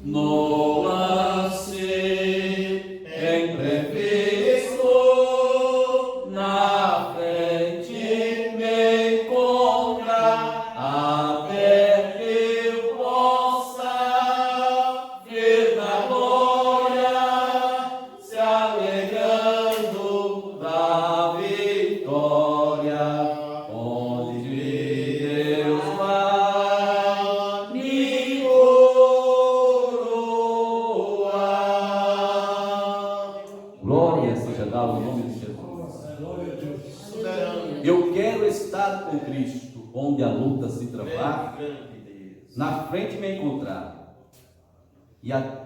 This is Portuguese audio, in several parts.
no lance imprevisto, na frente me encontra, até que eu possa ver na glória, se alegrando da vitória, onde Deus vai me coroar. Glória seja dada ao nome de Jesus. Eu quero estar com Cristo, onde a luta se travar, na frente me encontrar, e até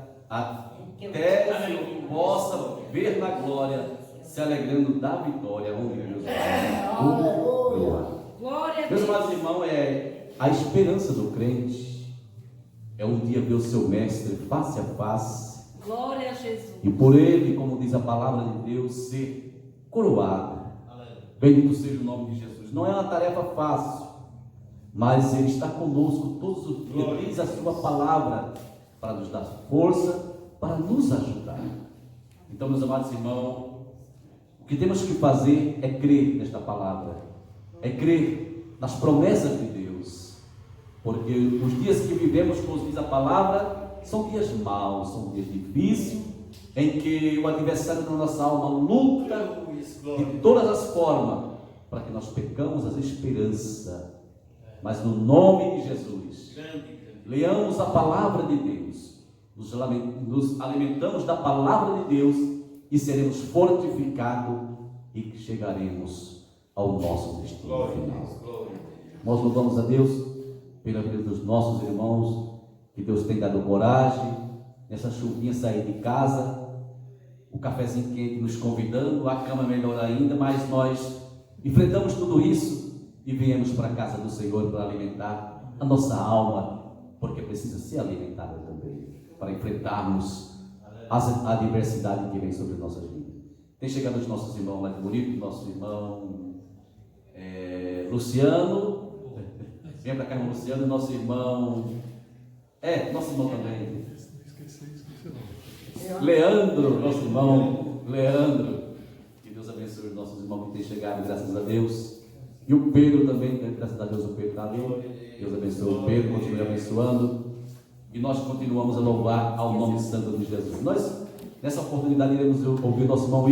eu possa ver na glória, se alegrando da vitória, onde Deus vai. Meus amados irmãos, é a esperança do crente, é um dia ver o seu mestre face a face, Glória a Jesus. e por ele, como diz a palavra de Deus, ser coroado. Bendito seja o nome de Jesus. Não é uma tarefa fácil, mas Ele está conosco todos os dias, diz a sua palavra, para nos dar força, para nos ajudar. Então, meus amados irmãos, o que temos que fazer é crer nesta palavra, é crer nas promessas de Deus, porque os dias que vivemos, como diz a palavra, são dias maus, são dias difíceis, em que o adversário da nossa alma luta de todas as formas, para que nós percamos as esperanças. Mas no nome de Jesus, leamos a palavra de Deus, nos alimentamos da palavra de Deus e seremos fortificados e chegaremos ao nosso destino final. Nós louvamos a Deus pela vida dos nossos irmãos, que Deus tem dado coragem, nessa chuvinha sair de casa, o cafezinho quente nos convidando, a cama melhor ainda, mas nós enfrentamos tudo isso e viemos para a casa do Senhor para alimentar a nossa alma, porque precisa ser alimentada também, para enfrentarmos a adversidade que vem sobre nossas vidas. Tem chegado os nossos irmãos lá de bonito, nosso irmão Luciano, vem para cá, irmão Luciano, nosso irmão também, Leandro, nosso irmão Leandro, que Deus abençoe os nossos irmãos que têm chegado, graças a Deus, e o Pedro também, graças a Deus o Pedro está ali, Deus abençoe o Pedro, continue abençoando, e nós continuamos a louvar ao nome santo de Jesus. Nós, nessa oportunidade, iremos ouvir o nosso irmão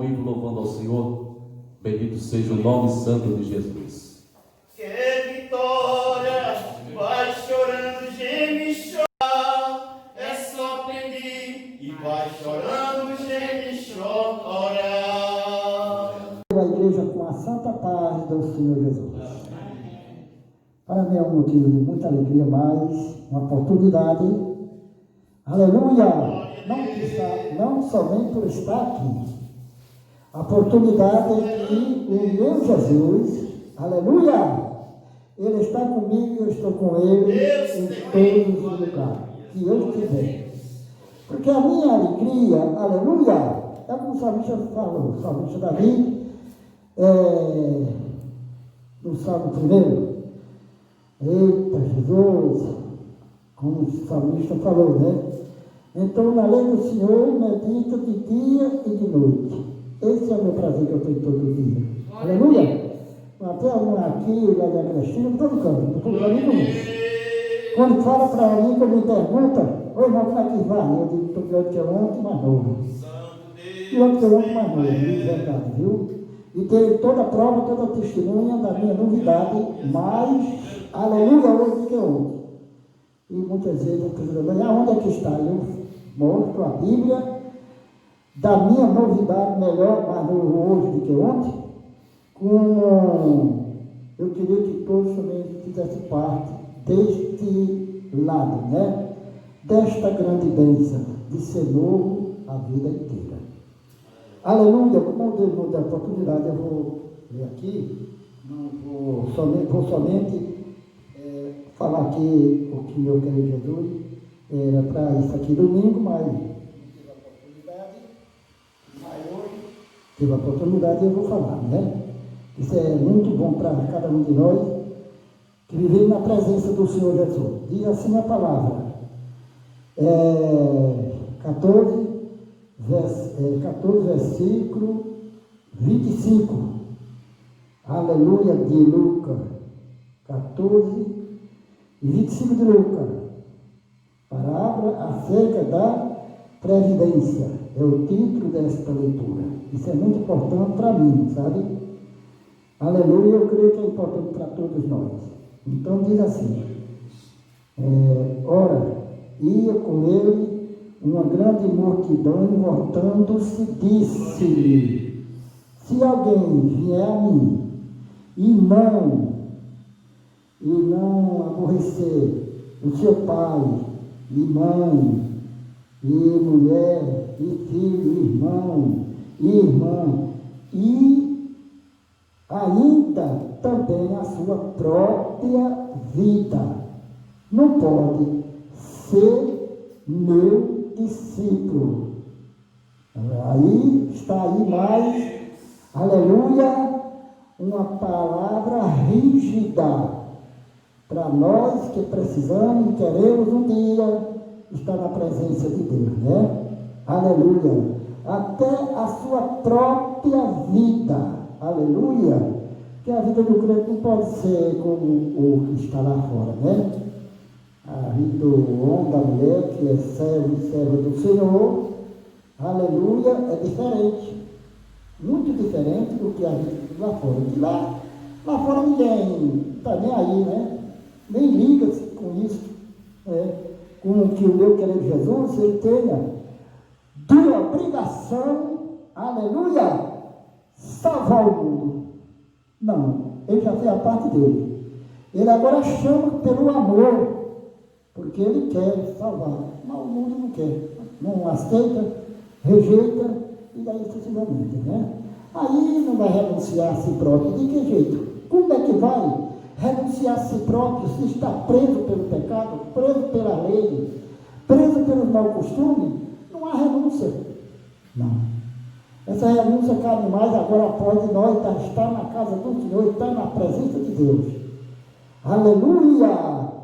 Ivo louvando ao Senhor. Bendito seja o nome santo de Jesus. Que vitória, vai chorando, geme e chora, é só pedir, e vai chorando, geme e chora. A igreja com a santa paz do Senhor Jesus. Para mim é um motivo de muita alegria, mais uma oportunidade, aleluia, não somente por estar aqui, a oportunidade que o meu Jesus, aleluia, Ele está comigo e eu estou com Ele em todos os lugares que eu estiver. Porque a minha alegria, aleluia, é como o salmista falou, o salmista Davi, no Salmo 1, eita Jesus, como o salmista falou, né? Então, na lei do Senhor, medito de dia e de noite. Esse é o meu prazer que eu tenho todo dia. Aleluia! Até um aqui, lá da Cristina, não estou brincando, não estou brincando nenhum. Quando fala para mim, quando me pergunta, oi, irmão, como é que vai? Eu digo, estou pior do que ontem, mais novo. Pior do que ontem, mais novo, de verdade, viu? E tem toda a prova, toda a testemunha da minha novidade, mais, aleluia, hoje do que ontem. E muitas vezes eu pergunto, onde é que está? Eu mostro a Bíblia da minha novidade, melhor, mais novo hoje do que ontem, como eu queria que todos também fizessem parte deste lado, né? Desta grande bênção de ser novo a vida inteira. Aleluia, como Deus nos dá a oportunidade, eu vou ler aqui, não vou somente falar aqui o que eu quero Jesus, era para isso aqui domingo, mas hoje tive a oportunidade e eu vou falar, né? Isso é muito bom para cada um de nós, que vivemos na presença do Senhor Jesus. Diz assim a palavra, 14, versículo 25. Aleluia, de Lucas 14 e 25 de Lucas. Palavra acerca da previdência. É o título desta leitura. Isso é muito importante para mim, sabe? Aleluia, eu creio que é importante para todos nós. Então diz assim, ora, ia com ele uma grande multidão, e voltando-se, disse-lhe, se alguém vier a mim, e não aborrecer o seu pai, e mãe, e mulher, e filho, e irmão, e irmã, e ainda também a sua própria vida, não pode ser meu discípulo. Aí está aí mais, aleluia, uma palavra rígida para nós que precisamos e queremos um dia estar na presença de Deus, né? Aleluia. Até a sua própria vida, aleluia. Que a vida do crente não pode ser como o que está lá fora, né? A vida do homem, da mulher, que é servo e serva do Senhor, aleluia, é diferente. Muito diferente do que a vida lá fora. Que lá fora ninguém está nem aí, né? Nem liga com isso, com que o meu querido Jesus, ele tenha de obrigação, aleluia, salvar o mundo. Não, ele já fez a parte dele. Ele agora chama pelo amor, porque ele quer salvar, mas o mundo não quer, não aceita, rejeita, e daí sucessivamente, né? Aí não vai renunciar a si próprio, de que jeito? Como é que vai renunciar a si próprio se está preso pelo pecado, preso pela lei, preso pelos maus costumes? Não há renúncia, não. Essa renúncia cabe mais agora após nós estar na casa do Senhor, estar na presença de Deus. Aleluia!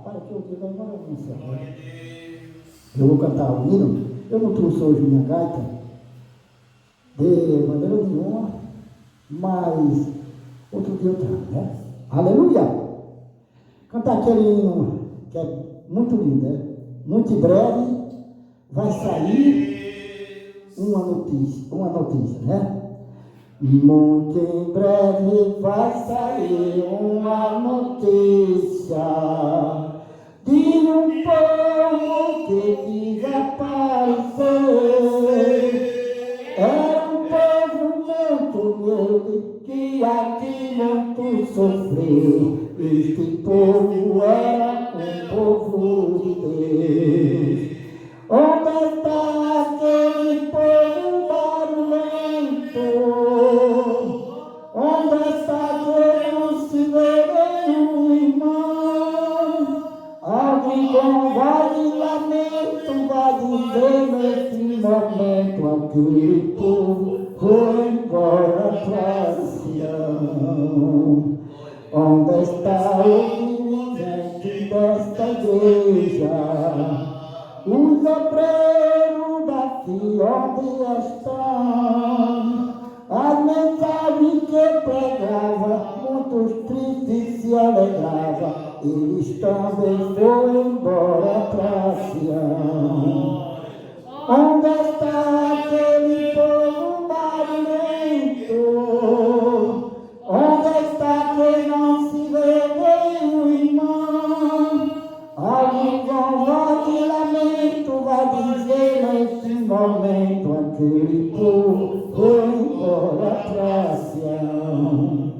Para que eu diga agora, renúncia. Eu vou cantar o hino. Eu não trouxe hoje minha gaita, de maneira nenhuma, mas outro dia eu trago, né? Aleluia! Cantar aquele hino que é muito lindo, né? Muito em breve vai sair uma notícia, né? Muito em breve vai sair uma notícia de um povo que desapareceu. Era um povo muito humilde que aqui muito sofreu. Este povo era um povo de Deus. Onde está aquele povo barulhento? Onde está que não se vê nenhum irmão? Alguém com voz de lamento vai dizer nesse momento: aquele povo foi embora para Sião. Onde está o dirigente desta igreja? Os obreiros daqui onde estão? As mensagens que pregava, muitos tristes se alegravam, eles também foram embora para Sião. Onde está aquele povo barulhento? Onde está quem não se vê nenhum irmão? Alguém com voz de lamento vai dizer nesse momento: aquele povo foi embora para Sião.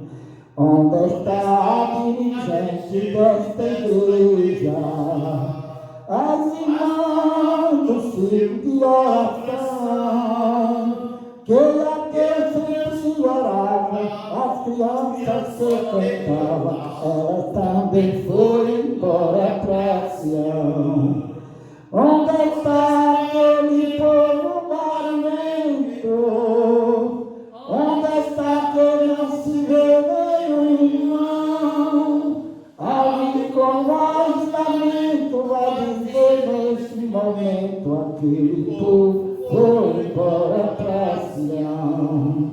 Onde está a dirigente desta igreja? As irmãs do círculo de oração, que a Deus sempre orava, as crianças que cantavam, elas também foram embora para Sião. Onde está aquele povo barulhento? Onde está que não se vê nenhum irmão? Alguém momento aquele povo foi embora para Sião.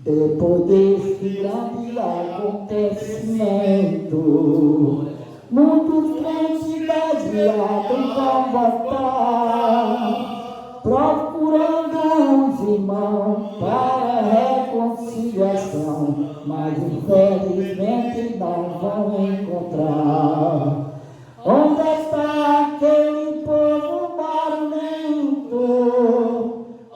Depois deste grande acontecimento, muitos crentes desviados vão voltar, procurando os irmãos para reconciliação, mas infelizmente não vão encontrar. Onde está aquele povo barulhento?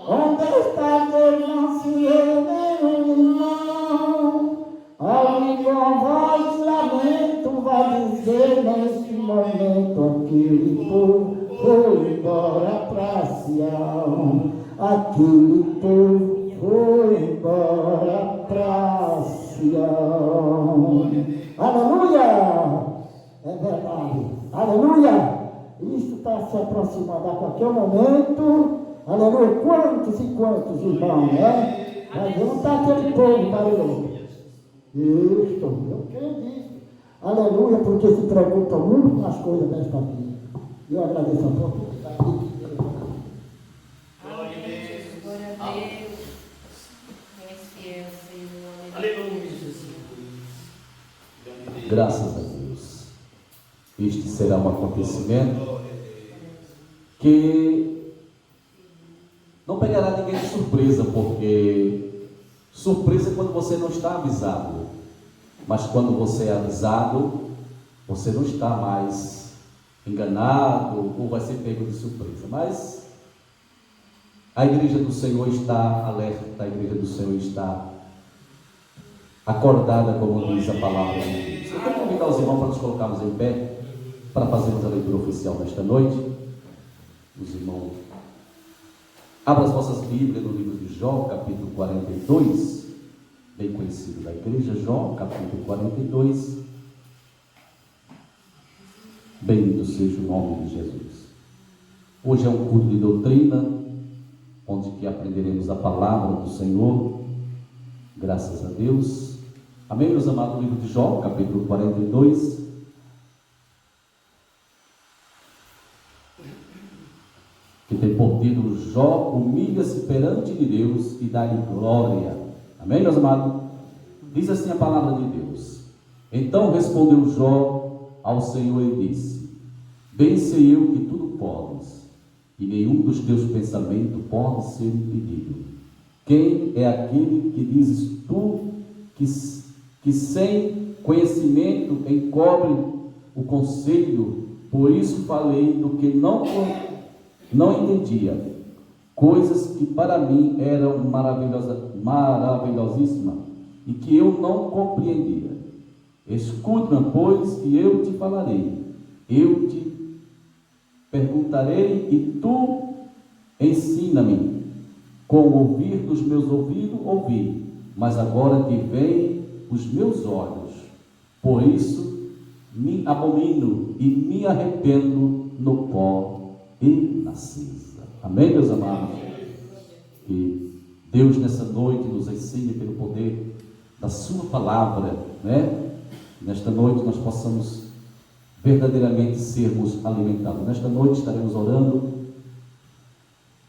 Onde está Deus não se nenhum irmão? Alguém com voz de lamento vai dizer neste momento: aquele povo foi embora para Sião. Aquele povo foi embora para Sião. Aleluia! É verdade. Aleluia! Isso está se aproximando a qualquer momento. Aleluia! Quantos e quantos irmãos, né? Vai juntar aquele povo barulhento. Isso, eu creio nisso. Aleluia, porque se preocupa muito com as coisas desta vida. Eu agradeço a oportunidade. Glória a Deus. Glória a Deus. És fiel, Senhor. Aleluia, Jesus. Graças a Deus. Este será um acontecimento que não pegará ninguém de surpresa, porque surpresa é quando você não está avisado, mas quando você é avisado, você não está mais enganado ou vai ser pego de surpresa. Mas a igreja do Senhor está alerta, a igreja do Senhor está acordada, como diz a palavra de Deus. Eu quero convidar os irmãos para nos colocarmos em pé, para fazermos a leitura oficial nesta noite. Os irmãos, abra as vossas Bíblias no livro de Jó, capítulo 42, bem conhecido da igreja. Jó, capítulo 42. Bendito seja o nome de Jesus. Hoje é um culto de doutrina, onde que aprenderemos a palavra do Senhor. Graças a Deus. Amém, meus amados? O livro de Jó, capítulo 42. Que tem por título: Jó humilha-se perante de Deus e dá-lhe glória. Amém, meus amados? Diz assim a palavra de Deus: Então respondeu Jó ao Senhor e disse: Bem sei eu que tudo podes, e nenhum dos teus pensamentos pode ser impedido. Quem é aquele que dizes tu que sem conhecimento encobre o conselho? Por isso falei do que não entendia, coisas que para mim eram maravilhosíssimas e que eu não compreendia. Escuta, pois, que eu te falarei. Eu te perguntarei e tu ensina-me. Com o ouvir dos meus ouvidos ouvi, mas agora te veem os meus olhos. Por isso me abomino e me arrependo no pó e na cinza. Amém, meus amados? Que Deus nessa noite nos ensine pelo poder da sua palavra, né? Nesta noite nós possamos verdadeiramente sermos alimentados. Nesta noite estaremos orando,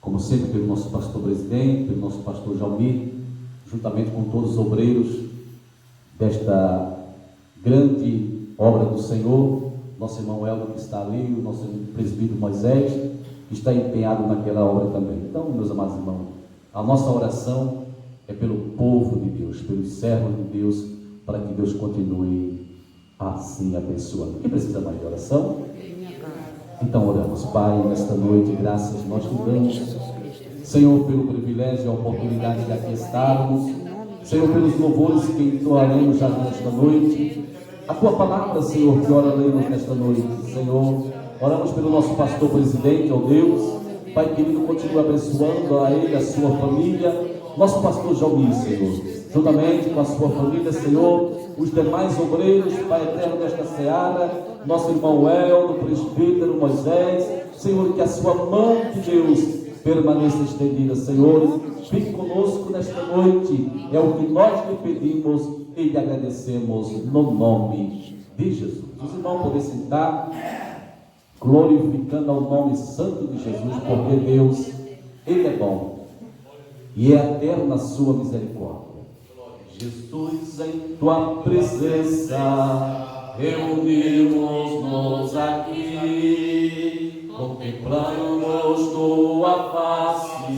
como sempre, pelo nosso pastor presidente, pelo nosso pastor Jalmir, juntamente com todos os obreiros desta grande obra do Senhor, nosso irmão Helder que está ali, o nosso presbítero Moisés, que está empenhado naquela obra também. Então, meus amados irmãos, a nossa oração é pelo povo de Deus, pelos servos de Deus, para que Deus continue assim abençoando. Quem precisa mais de oração? Então oramos. Pai, nesta noite, graças nós te damos, Senhor, pelo privilégio e a oportunidade de aqui estarmos, Senhor, pelos louvores que entoaremos já nesta noite, a tua palavra, Senhor, que ora lemos nesta noite. Senhor, oramos pelo nosso pastor presidente, ó Deus. Pai querido, continua abençoando a ele, a sua família, nosso pastor Jalmir, Senhor, juntamente com a sua família, Senhor, os demais obreiros, Pai eterno, desta seara, nosso irmão El, do presbítero Moisés, Senhor, que a sua mão de Deus permaneça estendida, Senhor. Fique conosco nesta noite, é o que nós lhe pedimos e lhe agradecemos no nome de Jesus. Os irmãos podem sentar. glorificando ao nome santo de Jesus, porque Deus, Ele é bom e é eterna a sua misericórdia. Jesus, em tua presença, reunimos-nos aqui, contemplamos tua face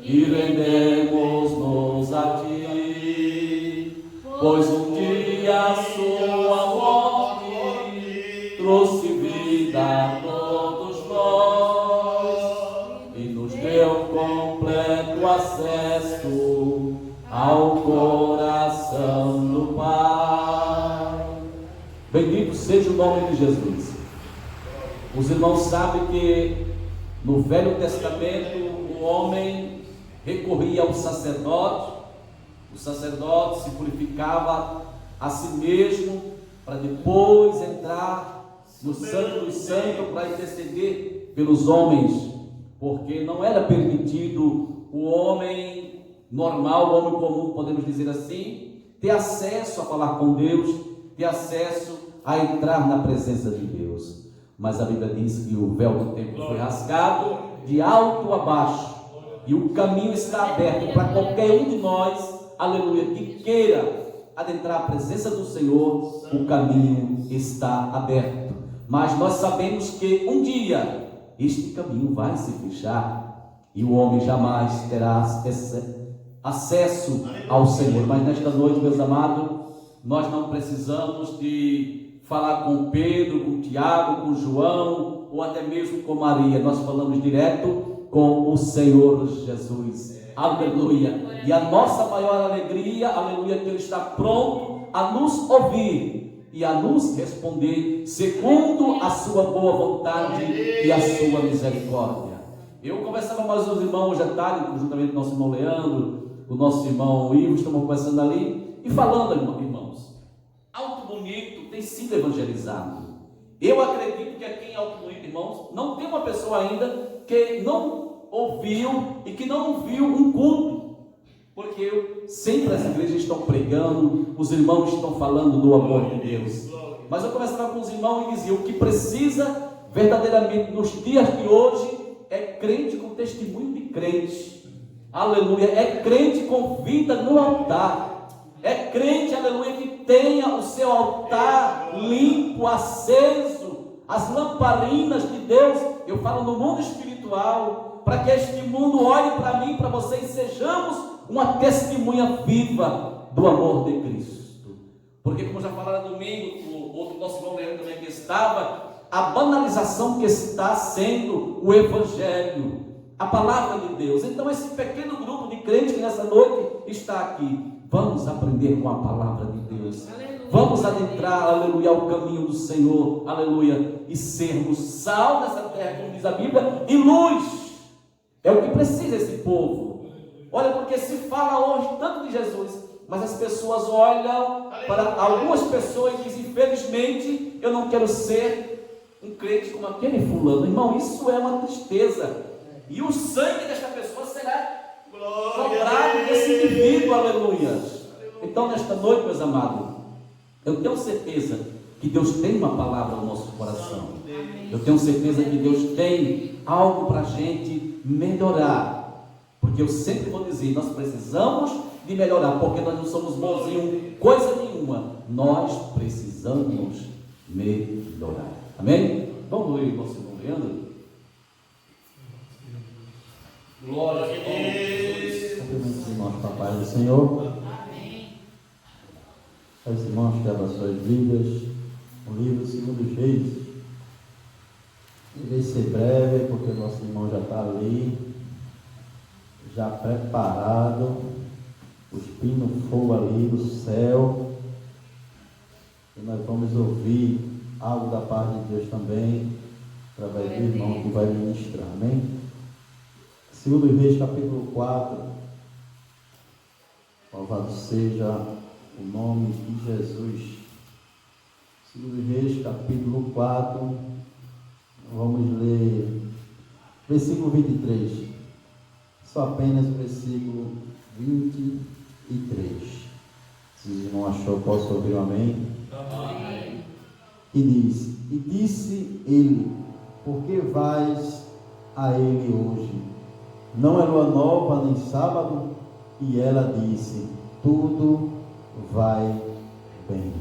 e rendemos-nos a ti, pois um dia a sua morte trouxe vida a todos nós e nos deu completo acesso ao coração do Pai. Bendito seja o nome de Jesus. Os irmãos sabem que no Velho Testamento o homem recorria ao sacerdote, o sacerdote se purificava a si mesmo para depois entrar no Santo dos Santos para interceder pelos homens, porque não era permitido o homem normal, o homem comum, podemos dizer assim, ter acesso a falar com Deus, ter acesso a entrar na presença de Deus. Mas a Bíblia diz que o véu do templo foi rasgado de alto a baixo, e o caminho está aberto para qualquer um de nós, aleluia, que queira adentrar a presença do Senhor. O caminho está aberto, mas nós sabemos que um dia este caminho vai se fechar e o homem jamais terá acesso ao Senhor. Mas nesta noite, meus amados, nós não precisamos de falar com Pedro, com Tiago, com João ou até mesmo com Maria. Nós falamos direto com o Senhor Jesus, aleluia. E a nossa maior alegria, aleluia, que Ele está pronto a nos ouvir e a nos responder segundo a sua boa vontade e a sua misericórdia. Eu conversava mais com os irmãos hoje à tarde, juntamente com o nosso irmão Leandro, o nosso irmão Ivo, estamos conversando ali e falando, irmãos, Alto Bonito tem sido evangelizado. Eu acredito que aqui em Alto Bonito, irmãos, não tem uma pessoa ainda que não ouviu e que não viu um culto, porque sempre as igrejas estão pregando, os irmãos estão falando do amor de Deus. Mas eu conversava com os irmãos e dizia: o que precisa verdadeiramente nos dias de hoje é crente com testemunho de crente, aleluia, é crente com vida no altar, é crente, aleluia, que tenha o seu altar limpo, aceso, as lamparinas de Deus. Eu falo no mundo espiritual, para que este mundo olhe para mim, para vocês, sejamos uma testemunha viva do amor de Cristo. Porque, como já falaram domingo, o outro nosso irmão Leandro também que estava, a banalização que está sendo o Evangelho, a palavra de Deus. Então esse pequeno grupo de crentes que nessa noite está aqui, vamos aprender com a palavra de Deus, aleluia. Vamos adentrar, aleluia, ao caminho do Senhor, aleluia, e sermos sal nessa terra, como diz a Bíblia, e luz. É o que precisa esse povo. Olha, porque se fala hoje tanto de Jesus, mas as pessoas olham para algumas pessoas e dizem: infelizmente eu não quero ser um crente como aquele fulano. Irmão, isso é uma tristeza, e o sangue desta pessoa será cobrado desse indivíduo, aleluia. Então nesta noite, meus amados, eu tenho certeza que Deus tem uma palavra no nosso coração. Eu tenho certeza que Deus tem algo para a gente melhorar, porque eu sempre vou dizer, nós precisamos de melhorar, porque nós não somos bons em coisa nenhuma, nós precisamos melhorar. Amém? Vamos ler o nosso irmão Leandro. Glória a Deus. Cumprimentos os irmãos com a paz do Senhor. Amém. Os irmãos que abram suas Bíblias, o livro 2 Reis. Irei ser breve, porque o nosso irmão já está ali, já preparado, cuspindo fogo ali do céu, e nós vamos ouvir algo da parte de Deus também, através do irmão que vai ministrar, amém? 2 Reis, capítulo 4, louvado seja o nome de Jesus. 2 Reis, capítulo 4, vamos ler versículo 23, só apenas o versículo 23. Se o irmão achou, posso ouvir um amém? Amém. E diz: e disse ele por que vais a ele hoje? Não é lua nova nem sábado? E ela disse: tudo vai bem.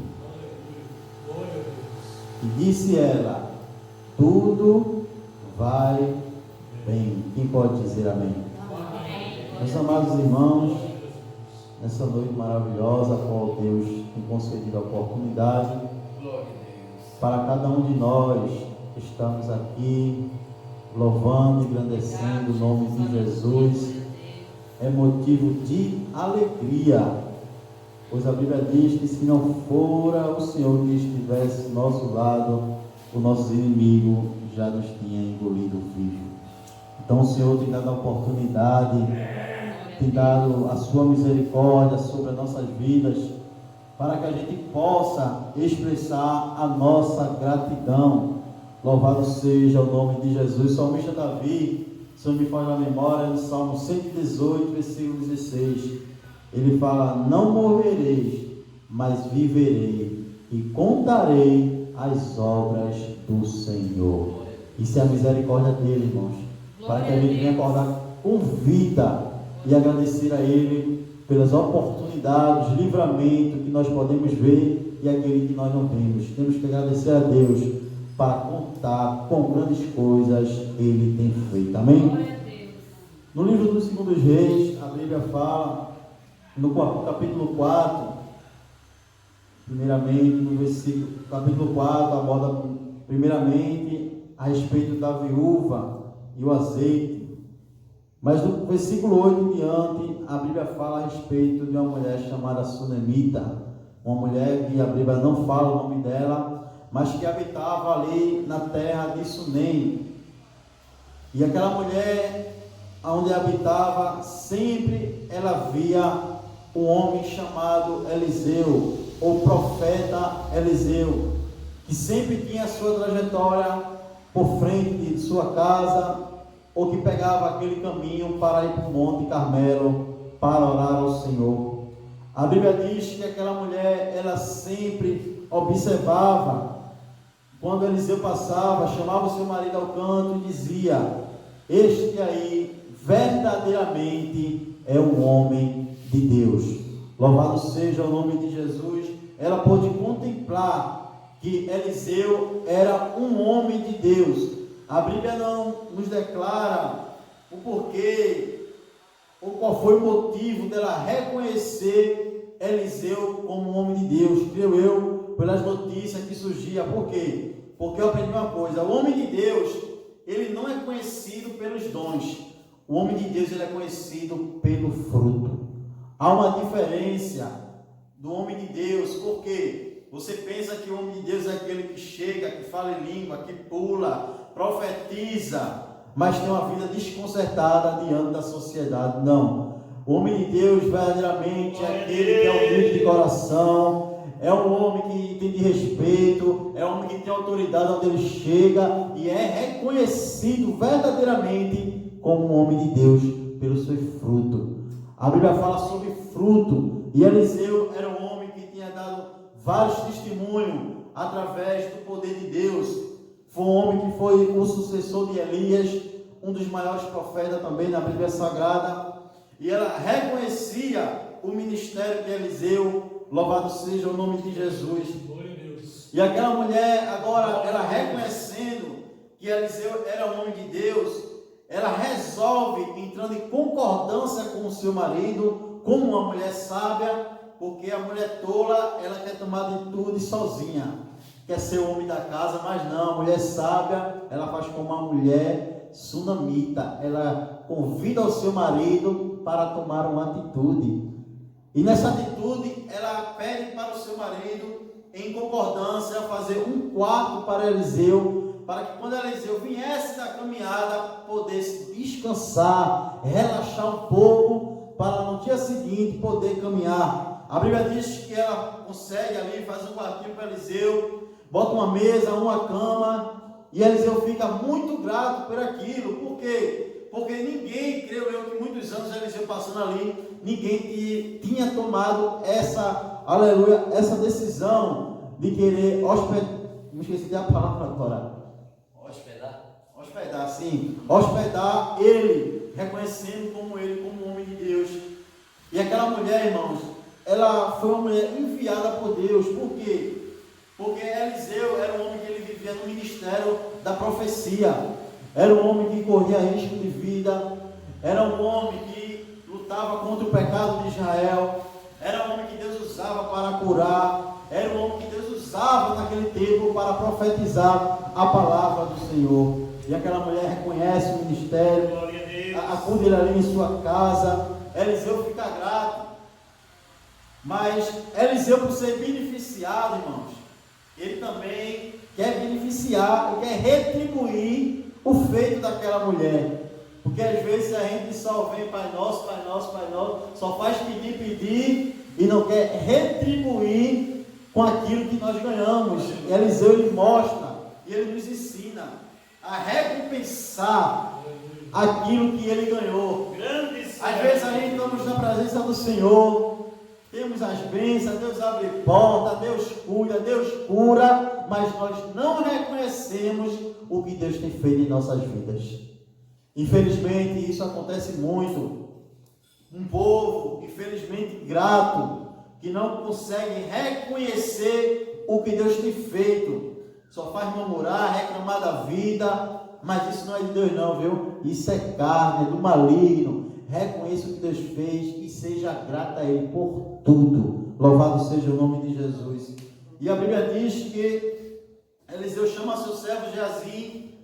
E disse ela: tudo vai bem. Quem pode dizer amém? Meus amados irmãos, nessa noite maravilhosa, a qual Deus tem concedido a oportunidade para cada um de nós que estamos aqui louvando e engrandecendo o nome de Jesus, é motivo de alegria, pois a Bíblia diz que se não fora o Senhor que estivesse ao nosso lado, o nosso inimigo já nos tinha engolido vivo. Então o Senhor tem dado a oportunidade, tem dado a sua misericórdia sobre as nossas vidas, para que a gente possa expressar a nossa gratidão. Louvado seja o nome de Jesus. O salmista Davi, se não me falha a memória, no Salmo 118, versículo 16, ele fala: não morrerei, mas viverei e contarei as obras do Senhor. Isso é a misericórdia dele, irmãos, para que a gente venha acordar com vida e agradecer a Ele pelas oportunidades, livramento que nós podemos ver e aquele que nós não vemos. Temos que agradecer a Deus para contar com grandes coisas Ele tem feito. Amém? No livro dos 2 Reis, a Bíblia fala, no capítulo 4, primeiramente, no versículo, capítulo 4, aborda primeiramente a respeito da viúva e o azeite. Mas do versículo 8 em diante, a Bíblia fala a respeito de uma mulher chamada Sunemita, uma mulher que a Bíblia não fala o nome dela, mas que habitava ali na terra de Sunem. E aquela mulher, onde habitava, sempre ela via um homem chamado Eliseu, ou profeta Eliseu, que sempre tinha a sua trajetória por frente de sua casa, ou que pegava aquele caminho para ir para o Monte Carmelo para orar ao Senhor. A Bíblia diz que aquela mulher, ela sempre observava, quando Eliseu passava, chamava o seu marido ao canto e dizia: este aí verdadeiramente é um homem de Deus. Louvado seja o nome de Jesus. Ela pôde contemplar que Eliseu era um homem de Deus. A Bíblia não nos declara o porquê ou qual foi o motivo dela reconhecer Eliseu como um homem de Deus. Creio eu, pelas notícias que surgiam. Por quê? Porque eu aprendi uma coisa: o homem de Deus, ele não é conhecido pelos dons. O homem de Deus, ele é conhecido pelo fruto. Há uma diferença do homem de Deus. Por quê? Você pensa que o homem de Deus é aquele que chega, que fala em língua, que pula, profetiza, mas tem uma vida desconcertada diante da sociedade. Não. O homem de Deus verdadeiramente é aquele que é humilde de coração, é um homem que tem de respeito, é um homem que tem autoridade onde ele chega e é reconhecido verdadeiramente como um homem de Deus pelo seu fruto. A Bíblia fala sobre fruto, e Eliseu era um homem que tinha dado vários testemunhos através do poder de Deus. Foi um homem que foi o sucessor de Elias, um dos maiores profetas também na Bíblia Sagrada, e ela reconhecia o ministério de Eliseu. Louvado seja o nome de Jesus. E aquela mulher, agora, ela reconhecendo que Eliseu era um homem de Deus, ela resolve, entrando em concordância com o seu marido, como uma mulher sábia, porque a mulher tola, ela quer tomar de tudo sozinha, quer ser o homem da casa, mas não, a mulher sábia, ela faz como uma mulher sunamita, ela convida o seu marido para tomar uma atitude, e nessa atitude, ela pede para o seu marido, em concordância, fazer um quarto para Eliseu, para que quando Eliseu viesse da caminhada, pudesse descansar, relaxar um pouco, para no dia seguinte poder caminhar. A Bíblia diz que ela consegue ali, faz um quartinho para Eliseu, bota uma mesa, uma cama, e Eliseu fica muito grato por aquilo. Por quê? Porque ninguém, creio eu, que muitos anos Eliseu passando ali, ninguém tinha tomado essa, aleluia, essa decisão de querer hospedar. Me esqueci de a palavra agora. Hospedar? hospedar, sim, hospedar ele, reconhecendo como ele, como homem de Deus. E aquela mulher, irmãos, ela foi uma mulher enviada por Deus. Por quê? Porque Eliseu era um homem que ele vivia no ministério da profecia. Era um homem que corria risco de vida. Era um homem que lutava contra o pecado de Israel. Era um homem que Deus usava para curar. Era um homem que Deus usava naquele tempo para profetizar a palavra do Senhor. E aquela mulher reconhece o ministério, acude ele ali em sua casa. Eliseu fica grato. Mas Eliseu, por ser beneficiado, irmãos, ele também quer beneficiar, ele quer retribuir o feito daquela mulher. Porque às vezes a gente só vem Pai Nosso, Pai Nosso, Pai Nosso, só faz pedir e não quer retribuir com aquilo que nós ganhamos. E Eliseu, ele mostra e ele nos ensina a recompensar aquilo que ele ganhou. Às vezes a gente estamos na presença do Senhor, temos as bênçãos, Deus abre porta, Deus cuida, Deus cura, mas nós não reconhecemos o que Deus tem feito em nossas vidas. Infelizmente isso acontece muito. Um povo, infelizmente, ingrato, que não consegue reconhecer o que Deus tem feito, só faz murmurar, reclamar da vida, mas isso não é de Deus não, viu? Isso é carne, é do maligno. Reconheça o que Deus fez e seja grato a Ele por tudo. Louvado seja o nome de Jesus. E a Bíblia diz que Eliseu chama seu servo Geazi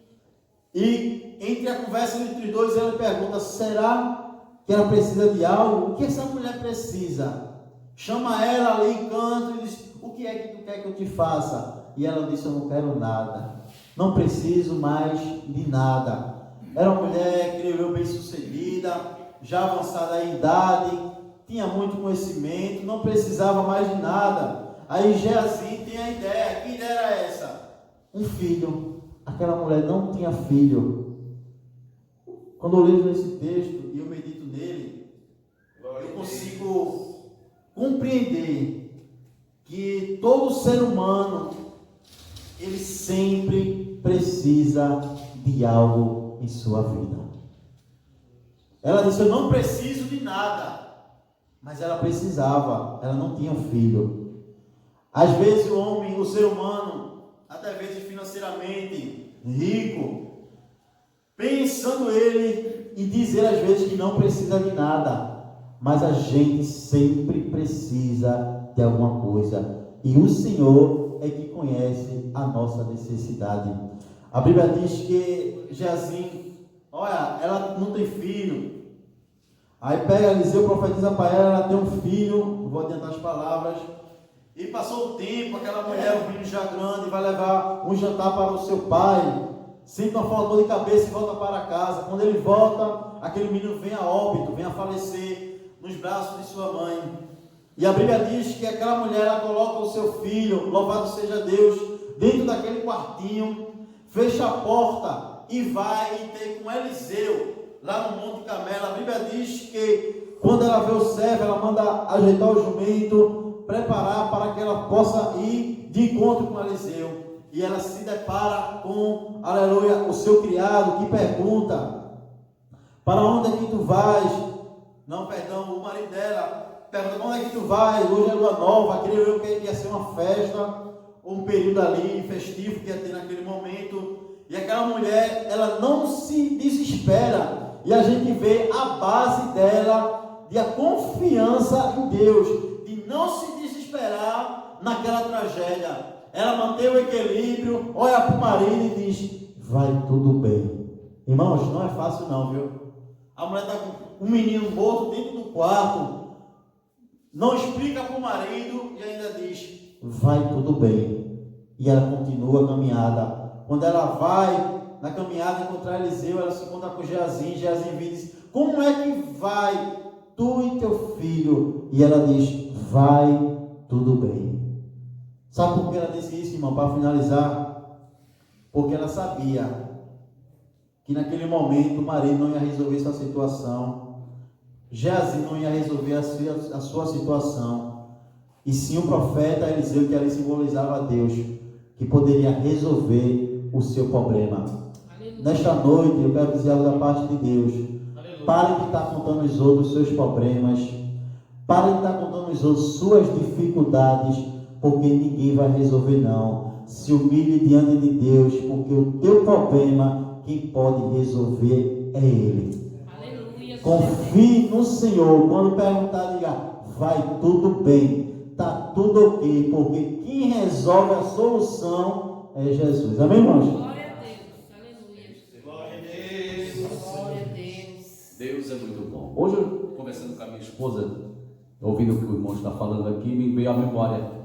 e entre a conversa entre os dois ele pergunta: será que ela precisa de algo? O que essa mulher precisa? Chama ela ali em canto e diz: o que é que tu quer que eu te faça? E ela disse: eu não quero nada, não preciso mais de nada. Era uma mulher, creio eu, bem sucedida, já avançada em idade, tinha muito conhecimento, não precisava mais de nada. Aí Geazi tem a ideia. Que ideia era essa? Um filho. Aquela mulher não tinha filho. Quando eu leio esse texto e eu medito nele, eu consigo compreender que todo ser humano, ele sempre precisa de algo em sua vida. Ela disse: eu não preciso de nada. Mas ela precisava, ela não tinha um filho. Às vezes o homem, o ser humano, até vezes financeiramente rico, pensando ele em dizer às vezes que não precisa de nada, mas a gente sempre precisa de alguma coisa, e o Senhor é que conhece a nossa necessidade. A Bíblia diz que Geazi, olha, ela não tem filho. Aí pega Eliseu, profetiza para ela tem um filho, vou adiantar as palavras. E passou o tempo, aquela mulher, o filho já grande, vai levar um jantar para o seu pai, sente uma dor de cabeça e volta para casa. Quando ele volta, aquele menino vem a óbito, vem a falecer nos braços de sua mãe. E a Bíblia diz que aquela mulher, ela coloca o seu filho, louvado seja Deus, dentro daquele quartinho, fecha a porta e vai ter com Eliseu, lá no Monte Carmelo. A Bíblia diz que quando ela vê o servo, ela manda ajeitar o jumento, preparar para que ela possa ir de encontro com Eliseu. E ela se depara com, aleluia, o seu criado, que pergunta: para onde é que tu vais? Não, perdão, o marido dela pergunta: para onde é que tu vais? Hoje é lua nova, creio eu que ia ser uma festa, ou um período ali festivo que ia ter naquele momento. E aquela mulher, ela não se desespera. E a gente vê a base dela, de a confiança em Deus, de não se desesperar naquela tragédia. Ela mantém o equilíbrio, olha para o marido e diz: vai tudo bem. Irmãos, não é fácil não, viu? A mulher está com um menino morto dentro do quarto, não explica para o marido e ainda diz: vai tudo bem. E ela continua a caminhada. Quando ela vai na caminhada encontrar Eliseu, ela se encontra com Geazi. Geazi vem e diz: como é que vai tu e teu filho? E ela diz: vai tudo bem. Sabe por que ela disse isso, irmão? Para finalizar, porque ela sabia que naquele momento o marido não ia resolver sua situação, Geazi não ia resolver a sua situação, e sim o profeta Eliseu, que ali simbolizava a Deus, que poderia resolver o seu problema. Nesta noite eu quero dizer algo da parte de Deus. Pare de estar contando aos outros seus problemas. Pare de estar contando aos outros suas dificuldades, porque ninguém vai resolver não. Se humilhe diante de Deus, porque o teu problema, quem pode resolver é Ele. Aleluia. Confie no Senhor. Quando perguntar, diga: vai tudo bem, está tudo ok, porque quem resolve a solução é Jesus. Amém, irmãos? Glória a Deus. Aleluia. Glória a Deus. Glória a Deus. Deus é muito bom. Hoje, eu, conversando com a minha esposa, ouvindo o que o irmão está falando aqui, me veio à memória.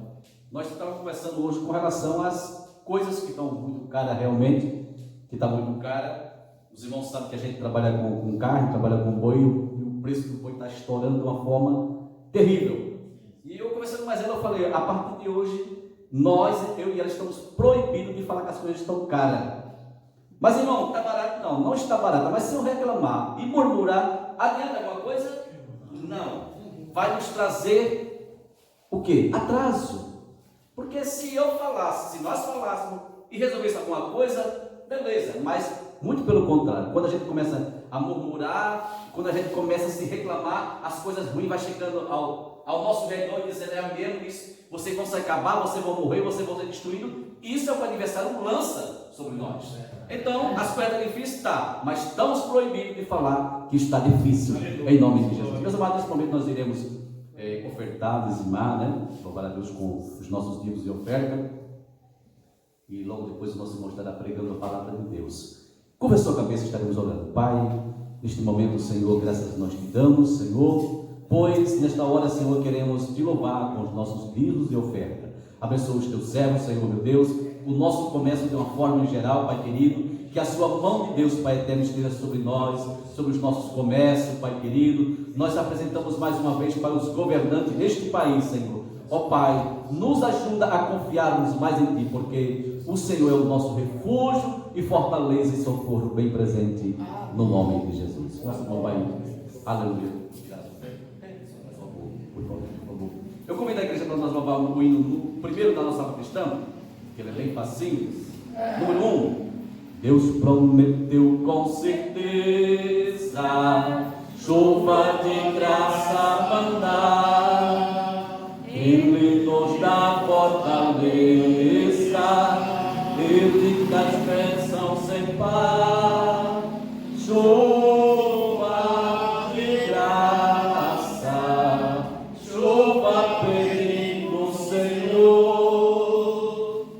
Nós estávamos conversando hoje com relação às coisas que estão muito caras realmente, que está muito cara. Os irmãos sabem que a gente trabalha com carne, trabalha com boi, e o preço do boi está estourando de uma forma terrível. E eu conversando com ela, eu falei: a partir de hoje, eu e ela estamos proibidos de falar que as coisas estão caras. Mas irmão, está barato? Não, não está barato. Mas se eu reclamar e murmurar, adianta alguma coisa? Não. Vai nos trazer o quê? Atraso. Porque se nós falássemos e resolvesse alguma coisa, beleza, mas muito pelo contrário, quando a gente começa a murmurar, quando a gente começa a se reclamar, as coisas ruins vão chegando ao nosso redor e dizendo: é mesmo isso, vocês vão se acabar, vocês vão morrer, vocês vão ser destruídos. Isso é o que o adversário lança sobre nós. Então, as coisas estão difíceis, tá, mas estamos proibidos de falar que está difícil, em nome de Jesus. Meus amados, nesse momento nós iremos ofertar, dizimar, né? Louvar a Deus com os nossos dízimos de oferta. E logo depois o nosso irmão estará pregando a palavra de Deus. Curva a sua cabeça, estaremos orando. Pai, neste momento, Senhor, graças nós te damos, Senhor, pois nesta hora, Senhor, queremos te louvar com os nossos dízimos de oferta. Abençoa os teus servos, Senhor, meu Deus, o nosso comércio de uma forma em geral, Pai querido, que a sua mão de Deus, Pai eterno, esteja sobre nós, sobre os nossos comércios, Pai querido. Nós apresentamos mais uma vez para os governantes deste país, Senhor. Ó Pai, nos ajuda a confiarmos mais em Ti, porque o Senhor é o nosso refúgio e fortaleza e socorro bem presente, no nome de Jesus. Nosso irmão vai, aleluia. Por favor. Eu convido a igreja para nós louvar o hino no primeiro da nossa cristã, que ele é bem facinho. Número 1. Deus prometeu com certeza chuva de graça mandar, Ele nos dá fortaleza, Ele das bênçãos sem par. Chuva de graça, chuva pedindo, Senhor,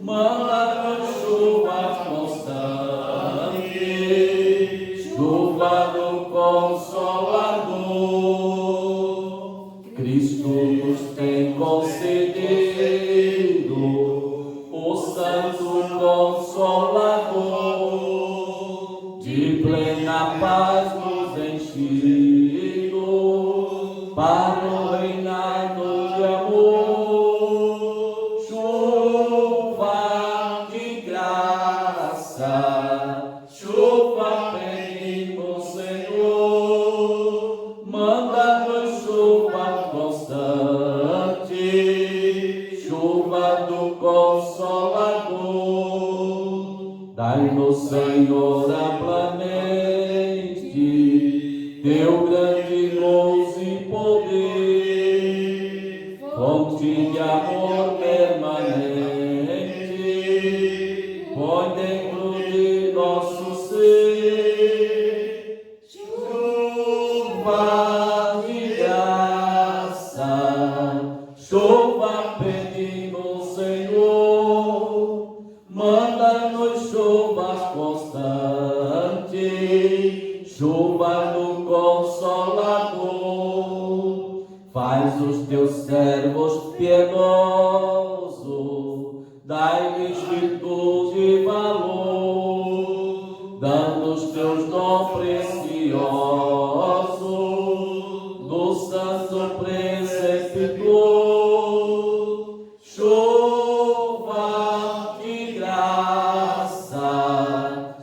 manda chuva constante, chuva do Consolador. Cristo nos tem concedido o Santo Consolador, de plena paz nos enchido para o reinado de amor. Chuva de graça, chuva pedimos, Senhor, manda-nos chuva constante, chuva do Consolador. Dai-nos, Senhor, amplamente teu grande gozo e poder, fonte de amor permanente, põe dentro de nosso ser. Chuva de graça, chuva pedimos, Senhor, manda-nos chuvas constantes, chuva do Consolador. Faz os teus servos piedosos, dai-lhes virtude e valor, dando os teus dons preciosos do santo preceptor. Chuva de graça,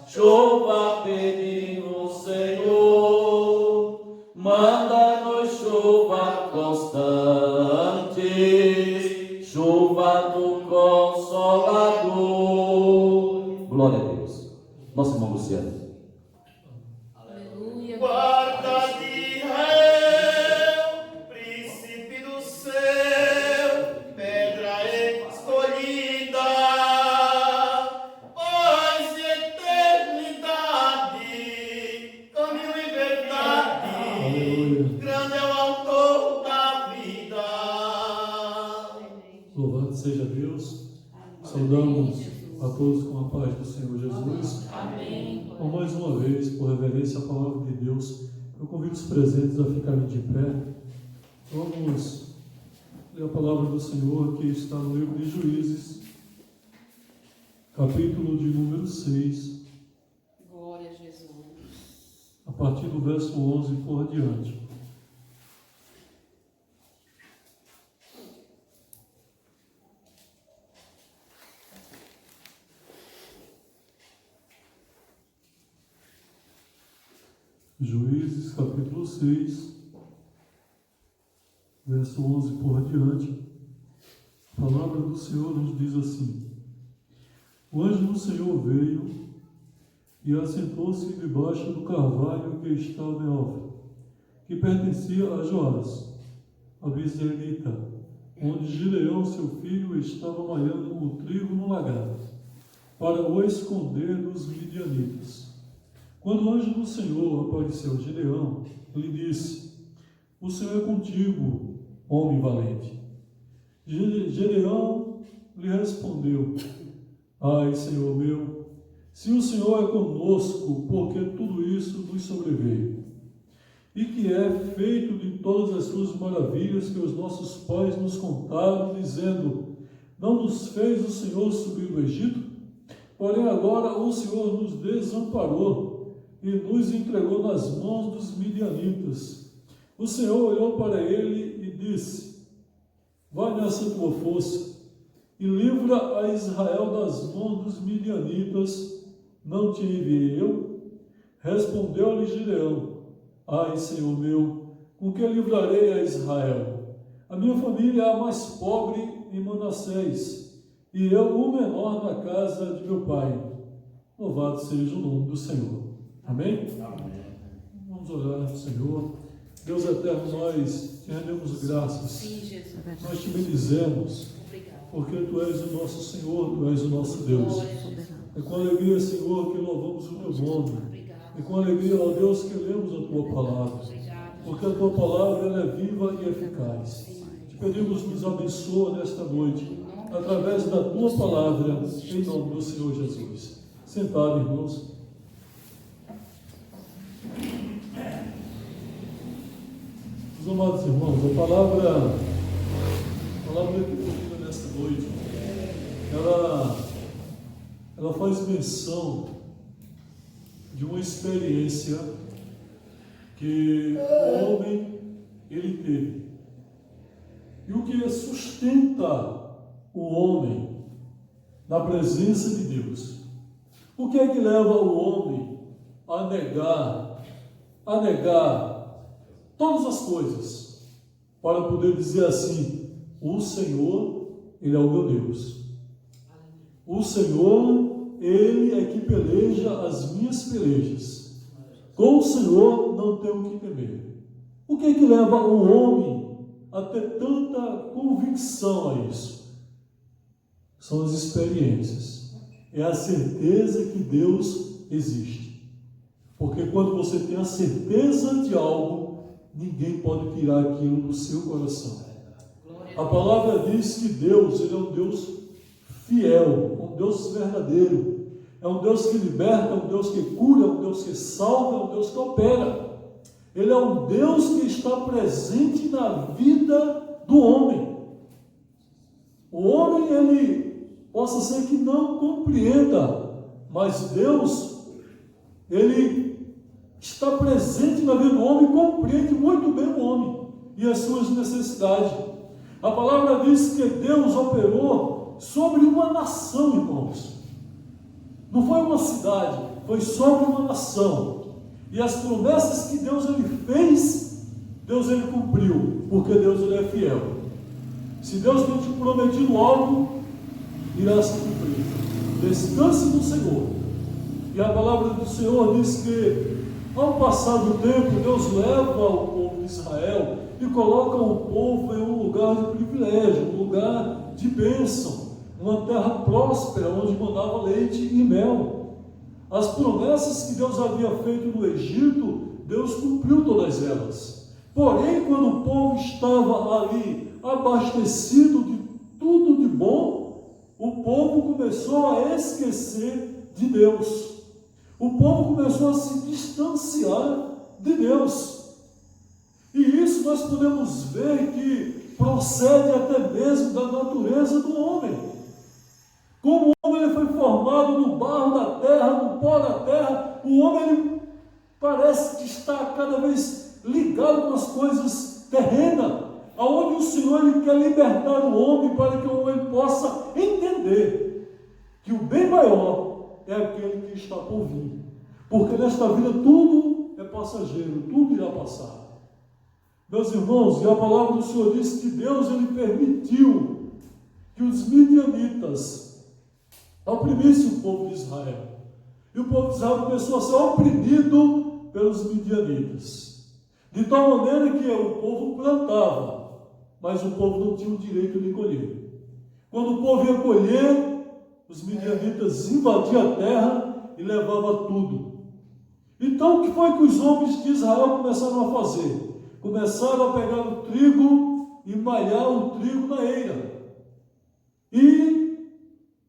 chuva pedimos, Senhor, manda-nos chuva constante, chuva do Consolador. Glória a Deus. Nosso irmão Luciano. Jesus. a todos com a paz do Senhor Jesus. Amém. Então, mais uma vez, por reverência à palavra de Deus, eu convido os presentes a ficarem de pé. Vamos ler a palavra do Senhor que está no livro de Juízes, capítulo de número 6, Glória a Jesus. a partir do verso 11 por diante. Juízes, capítulo 6, verso 11 por diante. A palavra do Senhor nos diz assim: O anjo do Senhor veio e assentou-se debaixo do carvalho que estava em Ofra, que pertencia a Joás, a bisraelita, onde Gideão, seu filho, estava malhando o trigo no lagar, para o esconder dos midianitas. Quando o anjo do Senhor apareceu a Gideão, ele disse: O Senhor é contigo, homem valente. Gideão lhe respondeu: Ai, Senhor meu, se o Senhor é conosco, por que tudo isso nos sobreveio? E que é feito de todas as suas maravilhas que os nossos pais nos contaram, dizendo: Não nos fez o Senhor subir do Egito? Porém agora o Senhor nos desamparou e nos entregou nas mãos dos midianitas. O Senhor olhou para ele e disse: Vai nessa tua força e livra a Israel das mãos dos midianitas. Não te enviei eu? Respondeu-lhe Gideão: Ai, Senhor meu, com que livrarei a Israel? A minha família é a mais pobre em Manassés, e eu o menor na casa de meu pai. Louvado seja o nome do Senhor. Amém? Amém. Vamos orar ao Senhor. Deus eterno, nós te rendemos graças. Sim, Jesus. Nós te bendizemos, Obrigado. porque tu és o nosso Senhor, tu és o nosso Deus. Glória a Jesus. É com alegria, Senhor, que louvamos o teu nome. Obrigado. É com alegria, ó Deus, que lemos a tua palavra. Obrigado. Porque a tua palavra ela é viva e eficaz. Te pedimos, nos abençoa nesta noite, através da tua palavra, em nome do Senhor Jesus. Sentado, irmãos. Meus amados irmãos, a palavra que eu digo nesta noite, ela faz menção de uma experiência que o homem ele teve. E o que sustenta o homem na presença de Deus? O que é que leva o homem a negar todas as coisas, para poder dizer assim: o Senhor, Ele é o meu Deus. O Senhor, Ele é que peleja as minhas pelejas. Com o Senhor não tenho que temer. O que é que leva o homem a ter tanta convicção a isso? São as experiências. É a certeza que Deus existe. Porque quando você tem a certeza de algo, ninguém pode tirar aquilo do seu coração. A palavra diz que Deus, Ele é um Deus fiel, um Deus verdadeiro. É um Deus que liberta, é um Deus que cura, é um Deus que salva, é um Deus que opera. Ele é um Deus que está presente na vida do homem. O homem, ele possa ser que não compreenda, mas Deus, Ele está presente na vida do homem, compreende muito bem o homem e as suas necessidades. A palavra diz que Deus operou sobre uma nação, irmãos. Não foi uma cidade, foi sobre uma nação. E as promessas que Deus ele fez, Deus ele cumpriu, porque Deus ele é fiel. Se Deus tem te prometido algo, irá se cumprir. Descanse no Senhor. E a palavra do Senhor diz que ao passar do tempo, Deus leva o povo de Israel e coloca o povo em um lugar de privilégio, um lugar de bênção, uma terra próspera, onde mandava leite e mel. As promessas que Deus havia feito no Egito, Deus cumpriu todas elas. Porém, quando o povo estava ali abastecido de tudo de bom, o povo começou a esquecer de Deus. O povo começou a se distanciar de Deus. E isso nós podemos ver que procede até mesmo da natureza do homem. Como o homem ele foi formado no barro da terra, no pó da terra, o homem ele parece que está cada vez ligado com as coisas terrenas, aonde o Senhor ele quer libertar o homem para que o homem possa entender que o bem maior é aquele que está por vir. Porque nesta vida tudo é passageiro, tudo irá passar. Meus irmãos, e a palavra do Senhor diz que Deus ele permitiu que os midianitas oprimissem o povo de Israel. E o povo de Israel começou a ser oprimido pelos midianitas. De tal maneira que o povo plantava, mas o povo não tinha o direito de colher. Quando o povo ia colher, os midianitas invadiam a terra e levavam tudo. Então o que foi que os homens de Israel começaram a fazer? Começaram a pegar o trigo e malhar o trigo na eira. E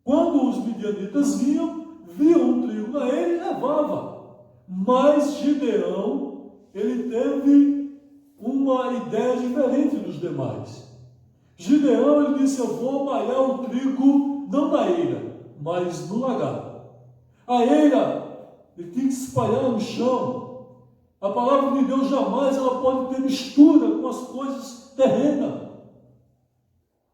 quando os midianitas viam o trigo na eira e levavam. Mas Gideão, ele teve uma ideia diferente dos demais. Gideão, ele disse: eu vou malhar o trigo não na eira, mas no lagar. A eira, ele tem que se espalhar no chão. A palavra de Deus jamais ela pode ter mistura com as coisas terrenas.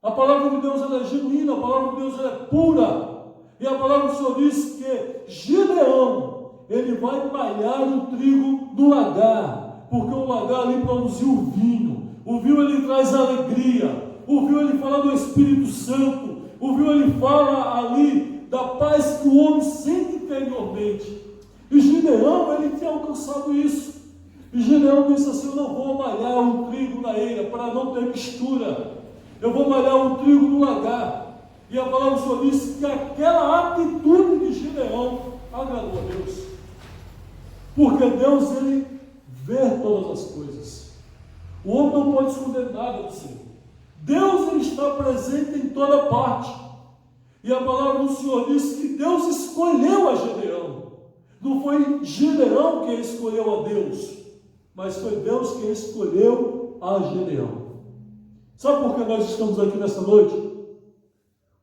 A palavra de Deus ela é genuína, a palavra de Deus ela é pura. E a palavra do Senhor diz que Gideão, ele vai malhar o trigo no lagar, porque o lagar ali produziu o vinho. O vinho ele traz alegria. O vinho ele fala do Espírito Santo. O vinho ele fala ali da paz que o homem sente interiormente. E Gideão, ele tinha alcançado isso. E Gideão disse assim: eu não vou malhar o trigo na eira, para não ter mistura. Eu vou malhar o trigo no lagar. E a palavra do Senhor disse que aquela atitude de Gideão agradou a Deus. Porque Deus, ele vê todas as coisas. O homem não pode esconder nada do Senhor. Deus, ele está presente em toda parte. E a palavra do Senhor diz que Deus escolheu a Gideão. Não foi Gideão quem escolheu a Deus, mas foi Deus quem escolheu a Gideão. Sabe por que nós estamos aqui nesta noite?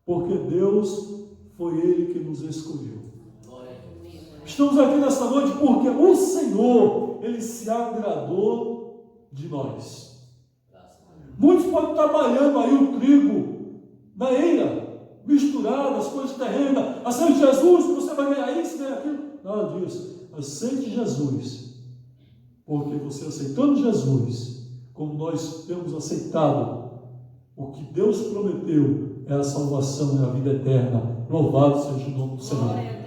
Porque Deus foi Ele que nos escolheu. Estamos aqui nesta noite porque o Senhor, Ele se agradou de nós. Muitos podem estar malhando aí o trigo na eira, misturado, as coisas terrenas. Aceite Jesus, você vai ganhar isso, ganhar aquilo. Nada disso. Aceite Jesus. Porque você aceitando Jesus, como nós temos aceitado, o que Deus prometeu é a salvação, é a vida eterna. Louvado seja o nome do Senhor.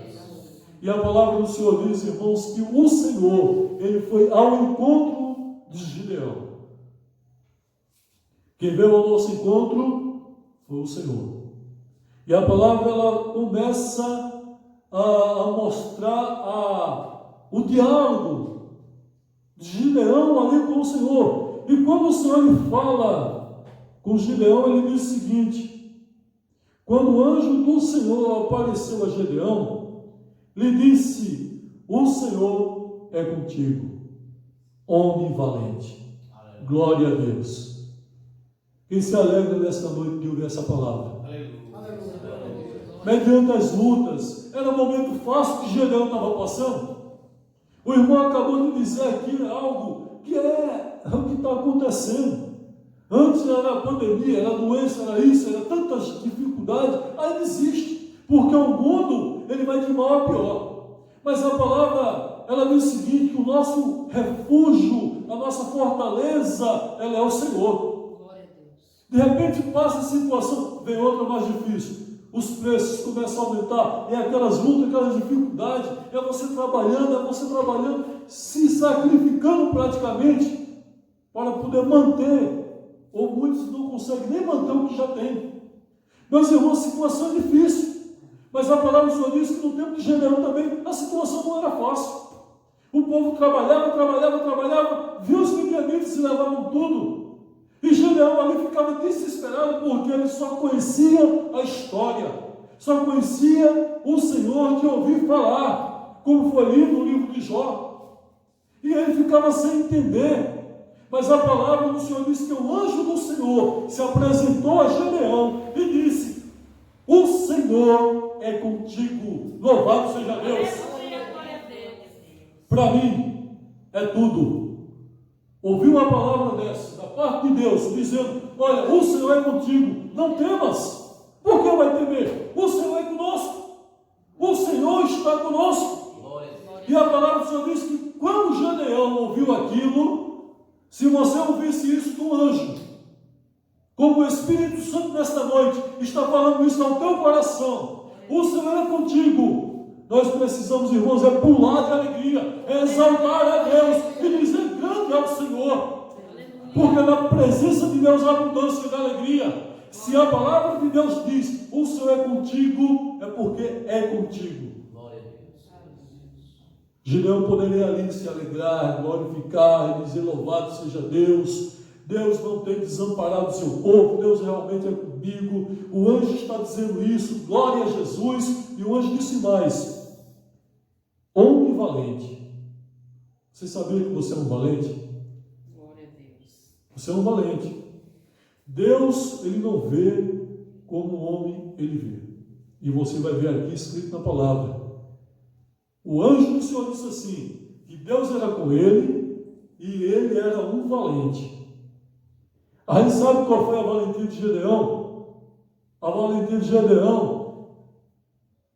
E a palavra do Senhor diz, irmãos, que o Senhor, Ele foi ao encontro de Gideão. Quem veio ao nosso encontro foi o Senhor. E a palavra, ela começa a mostrar o diálogo de Gideão ali com o Senhor. E quando o Senhor ele fala com Gideão, ele diz o seguinte: quando o anjo do Senhor apareceu a Gideão, lhe disse: o Senhor é contigo, homem valente. Glória a Deus. Quem se alegra nesta noite de ouvir essa palavra? Mediante as lutas, era um momento fácil que Gideão estava passando. O irmão acabou de dizer aqui algo que é o que está acontecendo. Antes era a pandemia, era a doença, era isso, era tantas dificuldades. Aí desiste, porque o mundo ele vai de mal a pior. Mas a palavra, ela diz o seguinte: que o nosso refúgio, a nossa fortaleza, ela é o Senhor. De repente passa a situação, vem outra mais difícil. Os preços começam a aumentar, é aquelas lutas, aquelas dificuldades, é você trabalhando, se sacrificando praticamente para poder manter, ou muitos não conseguem nem manter o que já tem. Meus irmãos, a situação é difícil, mas a palavra do Senhor diz que no tempo de Gideão também a situação não era fácil. O povo trabalhava, viu os midianitas e levavam tudo. E Gideão ali ficava desesperado porque ele só conhecia a história, só conhecia o Senhor de ouvir falar, como foi lido no livro de Jó. E ele ficava sem entender. Mas a palavra do Senhor diz que o anjo do Senhor se apresentou a Gedeão e disse: o Senhor é contigo, louvado seja Deus. Para mim é tudo. Ouvir uma palavra dessa, da parte de Deus, dizendo: olha, o Senhor é contigo, não temas. Por que vai temer? O Senhor é conosco. O Senhor está conosco. E a palavra do Senhor diz que quando Gedeão ouviu aquilo, se você ouvisse isso do anjo, como o Espírito Santo nesta noite está falando isso ao teu coração, o Senhor é contigo, nós precisamos, irmãos, é pular de alegria, é exaltar a Deus e dizer: grande é o Senhor, porque na presença de Deus há abundância de alegria. Se a palavra de Deus diz: o Senhor é contigo, é porque é contigo. Gideão poderia ali se alegrar, glorificar e dizer: louvado seja Deus. Deus não tem desamparado o seu povo, Deus realmente é comigo. O anjo está dizendo isso, glória a Jesus. E o anjo disse mais: homem valente. Você sabia que você é um valente? Glória a Deus. Você é um valente. Deus, ele não vê como o homem ele vê. E você vai ver aqui escrito na palavra. O anjo do Senhor disse assim, que Deus era com ele e ele era um valente. A gente sabe qual foi a valentia de Gedeão? A valentia de Gedeão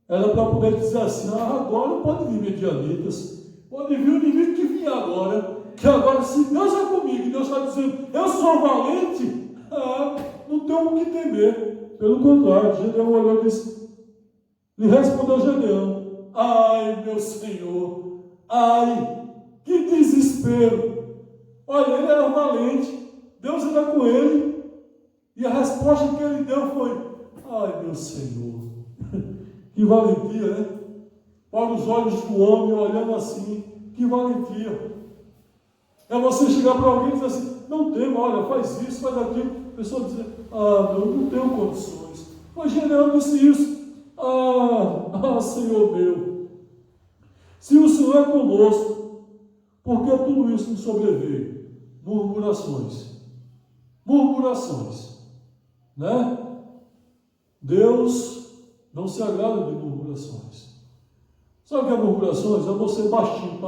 era para poder dizer assim: agora pode vir medianitas, pode vir o inimigo que vier agora, que agora se Deus é comigo e Deus está dizendo: eu sou valente, não tenho o que temer. Pelo contrário, Gedeão olhou e disse, lhe respondeu Gedeão: ai, meu Senhor, ai, que desespero. Olha, ele era valente, Deus era com ele, e a resposta que ele deu foi: ai, meu Senhor. Que valentia, né? Para os olhos do homem, olhando assim, que valentia. É você chegar para alguém e dizer assim: não tema, olha, faz isso, faz aquilo. A pessoa dizer: não tenho condições. Mas Gedeão disse isso: Senhor meu, se o Senhor é conosco, por que tudo isso nos sobreveio? Murmurações, né? Deus não se agrada de murmurações. Sabe o que é murmurações? É você baixinho,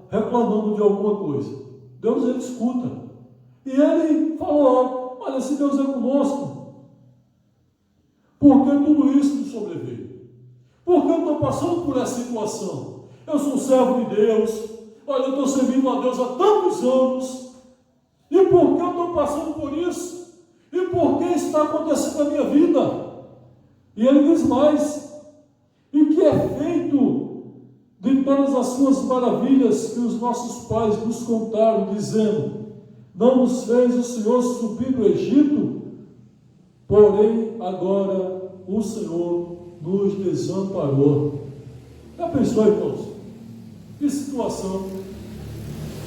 reclamando de alguma coisa. Deus, ele escuta. E ele falou: olha, se Deus é conosco, por que tudo isso nos sobreveio? Por que eu estou passando por essa situação? Eu sou servo de Deus, olha, eu estou servindo a Deus há tantos anos, e por que eu estou passando por isso? E por que está acontecendo na minha vida? E ele diz mais: e que é feito de todas as suas maravilhas que os nossos pais nos contaram, dizendo: não nos fez o Senhor subir do Egito? Porém, agora o Senhor nos desamparou. Já pensou, irmãos? Que situação!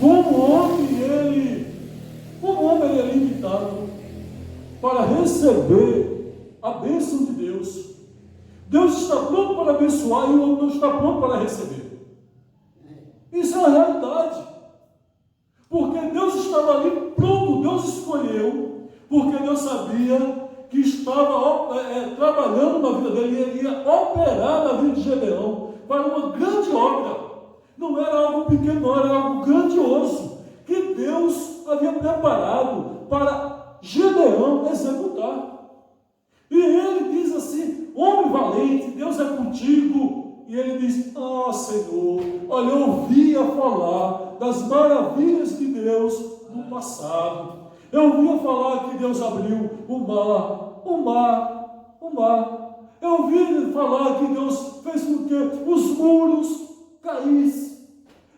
Como o homem é limitado para receber a bênção de Deus. Deus está pronto para abençoar e o homem não está pronto para receber. Isso é a realidade. Porque Deus estava ali pronto, Deus escolheu, porque Deus sabia que estava trabalhando na vida dele, e ele ia operar na vida de Gedeão para uma grande obra. Não era algo pequeno, não, era algo grandioso, que Deus havia preparado para Gedeão executar. E ele diz assim: homem valente, Deus é contigo. E ele diz: Senhor, olha, eu ouvia falar das maravilhas de Deus no passado. Eu ouvia falar que Deus abriu o mar. Eu ouvi falar que Deus fez com que os muros caíssem.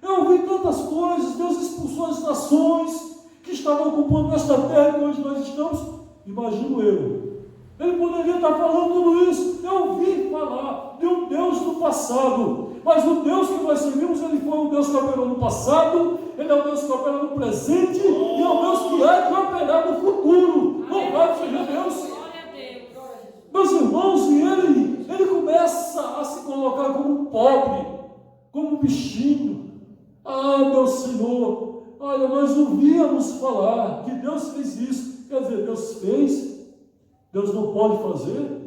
Eu ouvi tantas coisas. Deus expulsou as nações que estavam ocupando esta terra que hoje nós estamos. Imagino eu. Ele poderia estar falando tudo isso. Eu ouvi falar de um Deus do passado, mas o Deus que nós servimos, ele foi um Deus que operou no passado, ele é um Deus que opera no presente, e é um Deus que é de operar no futuro. Louvado seja Deus. Meus irmãos, e ele ele começa a se colocar como pobre, como bichinho. Ah, meu Senhor, olha, nós ouvíamos falar que Deus fez isso. Quer dizer, Deus fez, Deus não pode fazer.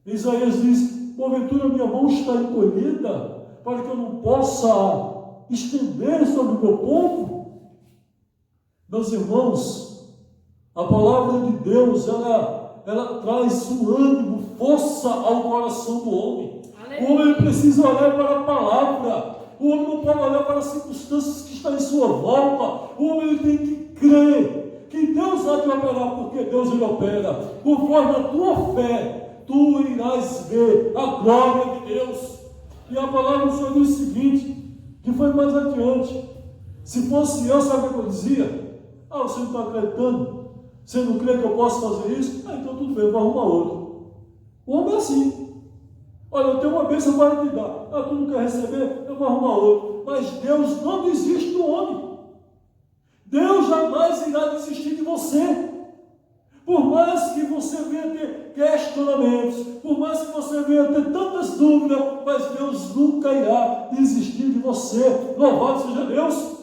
Isaías diz: porventura minha mão está encolhida para que eu não possa estender sobre o meu povo. Meus irmãos, a palavra de Deus, ela traz o ânimo, força ao coração do homem. O homem precisa olhar para a palavra. O homem não pode olhar para as circunstâncias que estão em sua volta. O homem tem que crer que Deus há de operar, porque Deus ele opera. Conforme a tua fé, tu irás ver a glória de Deus. E a palavra do Senhor diz o seguinte, que foi mais adiante: se fosse eu, sabe o que eu dizia? Ah, você não está acreditando? Você não crê que eu posso fazer isso? Ah, então tudo bem, eu vou arrumar outro. O homem é assim. Olha, eu tenho uma bênção para te dar. Ah, tu não quer receber? Eu vou arrumar outro. Mas Deus não desiste do homem. Deus jamais irá desistir de você. Por mais que você venha ter questionamentos, por mais que você venha ter tantas dúvidas, mas Deus nunca irá desistir de você. Louvado seja Deus.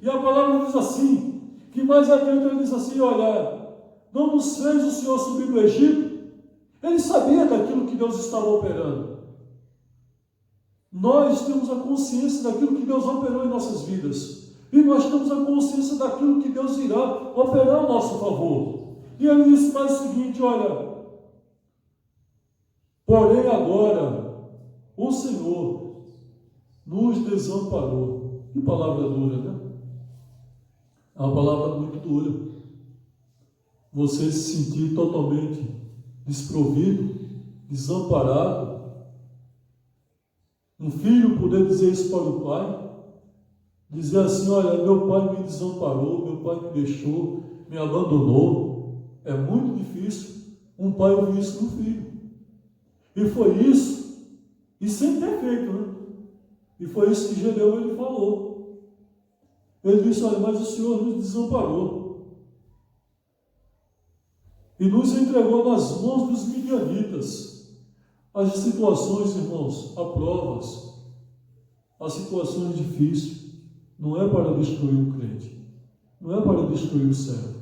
E a palavra diz assim, que mais adiante ele diz assim: olha, não nos fez o Senhor subir do Egito? Ele sabia daquilo que Deus estava operando. Nós temos a consciência daquilo que Deus operou em nossas vidas. E nós temos a consciência daquilo que Deus irá operar ao nosso favor. E ele disse mais o seguinte: olha, porém agora o Senhor nos desamparou. Que palavra dura, né? É uma palavra muito dura. Você se sentir totalmente desprovido, desamparado. Um filho poder dizer isso para o pai, dizer assim: olha, meu pai me desamparou, meu pai me deixou, me abandonou. É muito difícil um pai ouvir isso no filho. E foi isso, e sem ter feito, né? E foi isso que Gedeão ele falou. Ele disse: olha, mas o Senhor nos desamparou e nos entregou nas mãos dos midianitas. As situações, irmãos, as provas, as situações difíceis, não é para destruir o crente, não é para destruir o servo,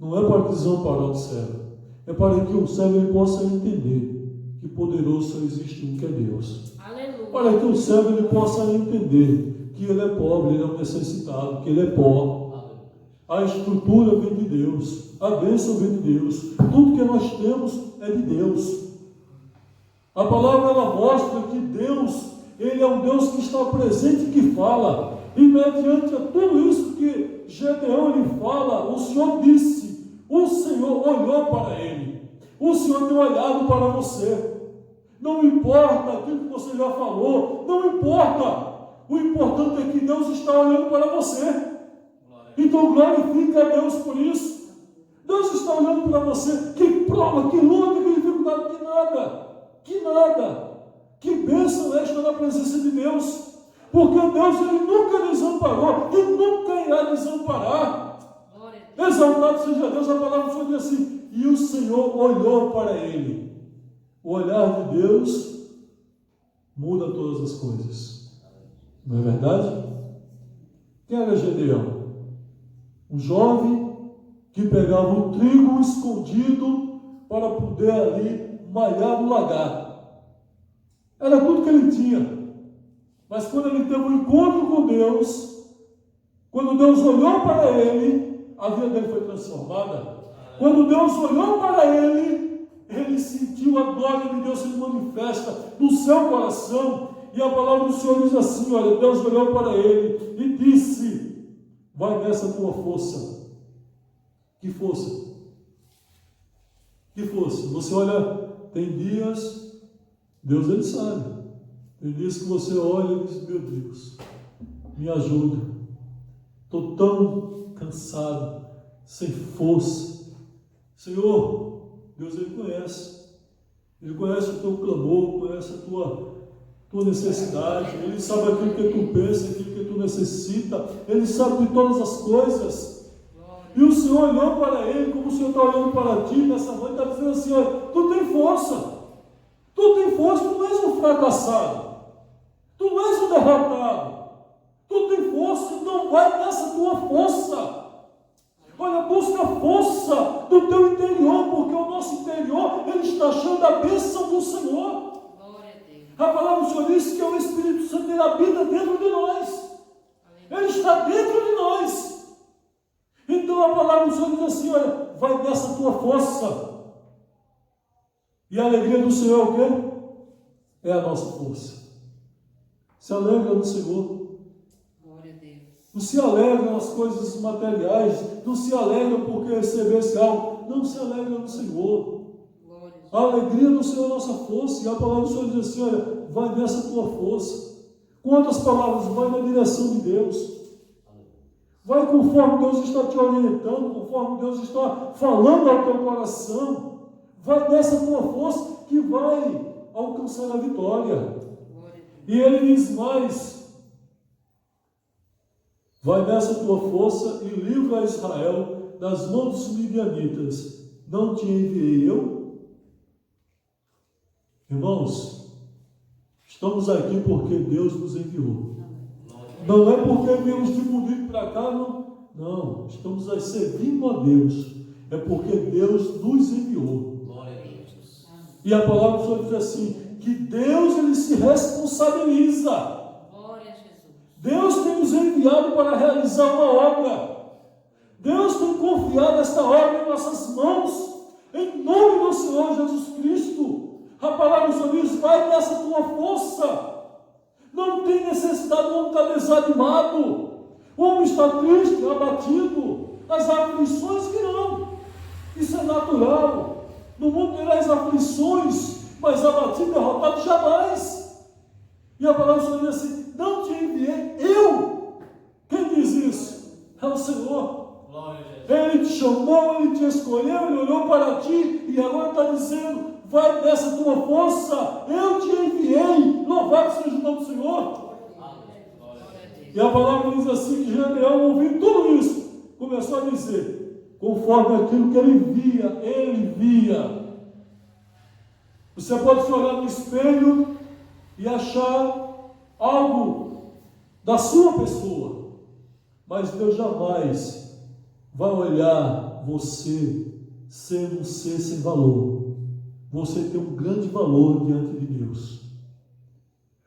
não é para desamparar o servo, é para que o servo ele possa entender que poderoso só existe um, que é Deus. Aleluia. Para que o servo ele possa entender que ele é pobre, ele é um necessitado, que ele é pó. A estrutura vem de Deus, a bênção vem de Deus, tudo que nós temos é de Deus. A palavra ela mostra que Deus, ele é um Deus que está presente e que fala. E mediante a tudo isso que Gedeão ele fala, o Senhor disse, o Senhor olhou para ele, o Senhor tem olhado para você. Não importa aquilo que você já falou, não importa. O importante é que Deus está olhando para você. Então glorifica a Deus por isso. Deus está olhando para você. Que prova, que luta, que dificuldade, que nada. Que bênção é esta na presença de Deus. Porque Deus ele nunca desamparou e nunca irá desamparar. Exaltado seja Deus. A palavra foi assim: e o Senhor olhou para ele. O olhar de Deus muda todas as coisas. Não é verdade? Quem era Gedeão? Um jovem que pegava um trigo escondido para poder ali malhar no lagar. Era tudo que ele tinha. Mas quando ele teve um encontro com Deus, quando Deus olhou para ele, a vida dele foi transformada. Quando Deus olhou para ele, ele sentiu a glória de Deus se manifesta no seu coração. E a palavra do Senhor diz assim: olha, Deus olhou para ele e disse: vai nessa tua força. Que força? Que força? Você olha, tem dias, Deus ele sabe. Tem dias que você olha e diz: meu Deus, me ajuda. Estou tão cansado, sem força. Senhor, Deus ele conhece. Ele conhece o teu clamor, conhece a tua necessidade. Ele sabe aquilo que tu pensa, aquilo que tu necessita. Ele sabe de todas as coisas. E o Senhor olhou para ele, como o Senhor está olhando para ti nessa noite, está dizendo assim: olha, tu tem força. Tu tem força, tu não és um fracassado, tu não és um derrotado, tu tem força, então vai nessa tua força. Olha, busca força do teu interior, porque o nosso interior, ele está cheio da bênção do Senhor. Glória a Deus. A palavra do Senhor diz que é o Espírito Santo, ele habita dentro de nós. Ele está dentro de nós. Então a palavra do Senhor diz assim, olha, vai nessa tua força. E a alegria do Senhor é o quê? É a nossa força. Se alegra no Senhor. Glória a Deus. Não se alegra nas coisas materiais, não se alegra porque recebesse algo, não se alegra no Senhor. Glória a Deus. A alegria no Senhor é a nossa força, e a palavra do Senhor diz assim, olha, vai nessa tua força. Com outras palavras, vai na direção de Deus. Vai conforme Deus está te orientando, conforme Deus está falando ao teu coração. Vai nessa tua força que vai alcançar a vitória. Glória a Deus. E ele diz mais, vai nessa tua força e livra Israel das mãos dos midianitas. Não te enviei eu? Irmãos, estamos aqui porque Deus nos enviou. Não é porque viemos de bonito para cá, não. Não, estamos aí servindo a Deus. É porque Deus nos enviou. E a palavra do Senhor diz assim, que Deus, ele se responsabiliza. Glória a Jesus. Deus tem nos enviado para realizar uma obra. Deus tem confiado esta obra em nossas mãos. Em nome do Senhor Jesus Cristo. A palavra do Senhor diz, vai nessa tua força. Não tem necessidade, o homem está desanimado. O homem está triste, abatido. As aflições virão. Isso é natural. No mundo terás aflições, mas abatido e derrotado jamais. E a palavra do Senhor diz assim, não te enviei eu. Quem diz isso? É o Senhor. Ele te chamou, ele te escolheu, ele olhou para ti e agora está dizendo, vai nessa tua força, eu te enviei. Louvado seja o nome do Senhor. E a palavra diz assim, que Gedeão, ouvindo tudo isso, começou a dizer, conforme aquilo que ele via. Você pode se olhar no espelho e achar algo da sua pessoa, mas Deus jamais vai olhar você sendo um ser sem valor. Você tem um grande valor diante de Deus.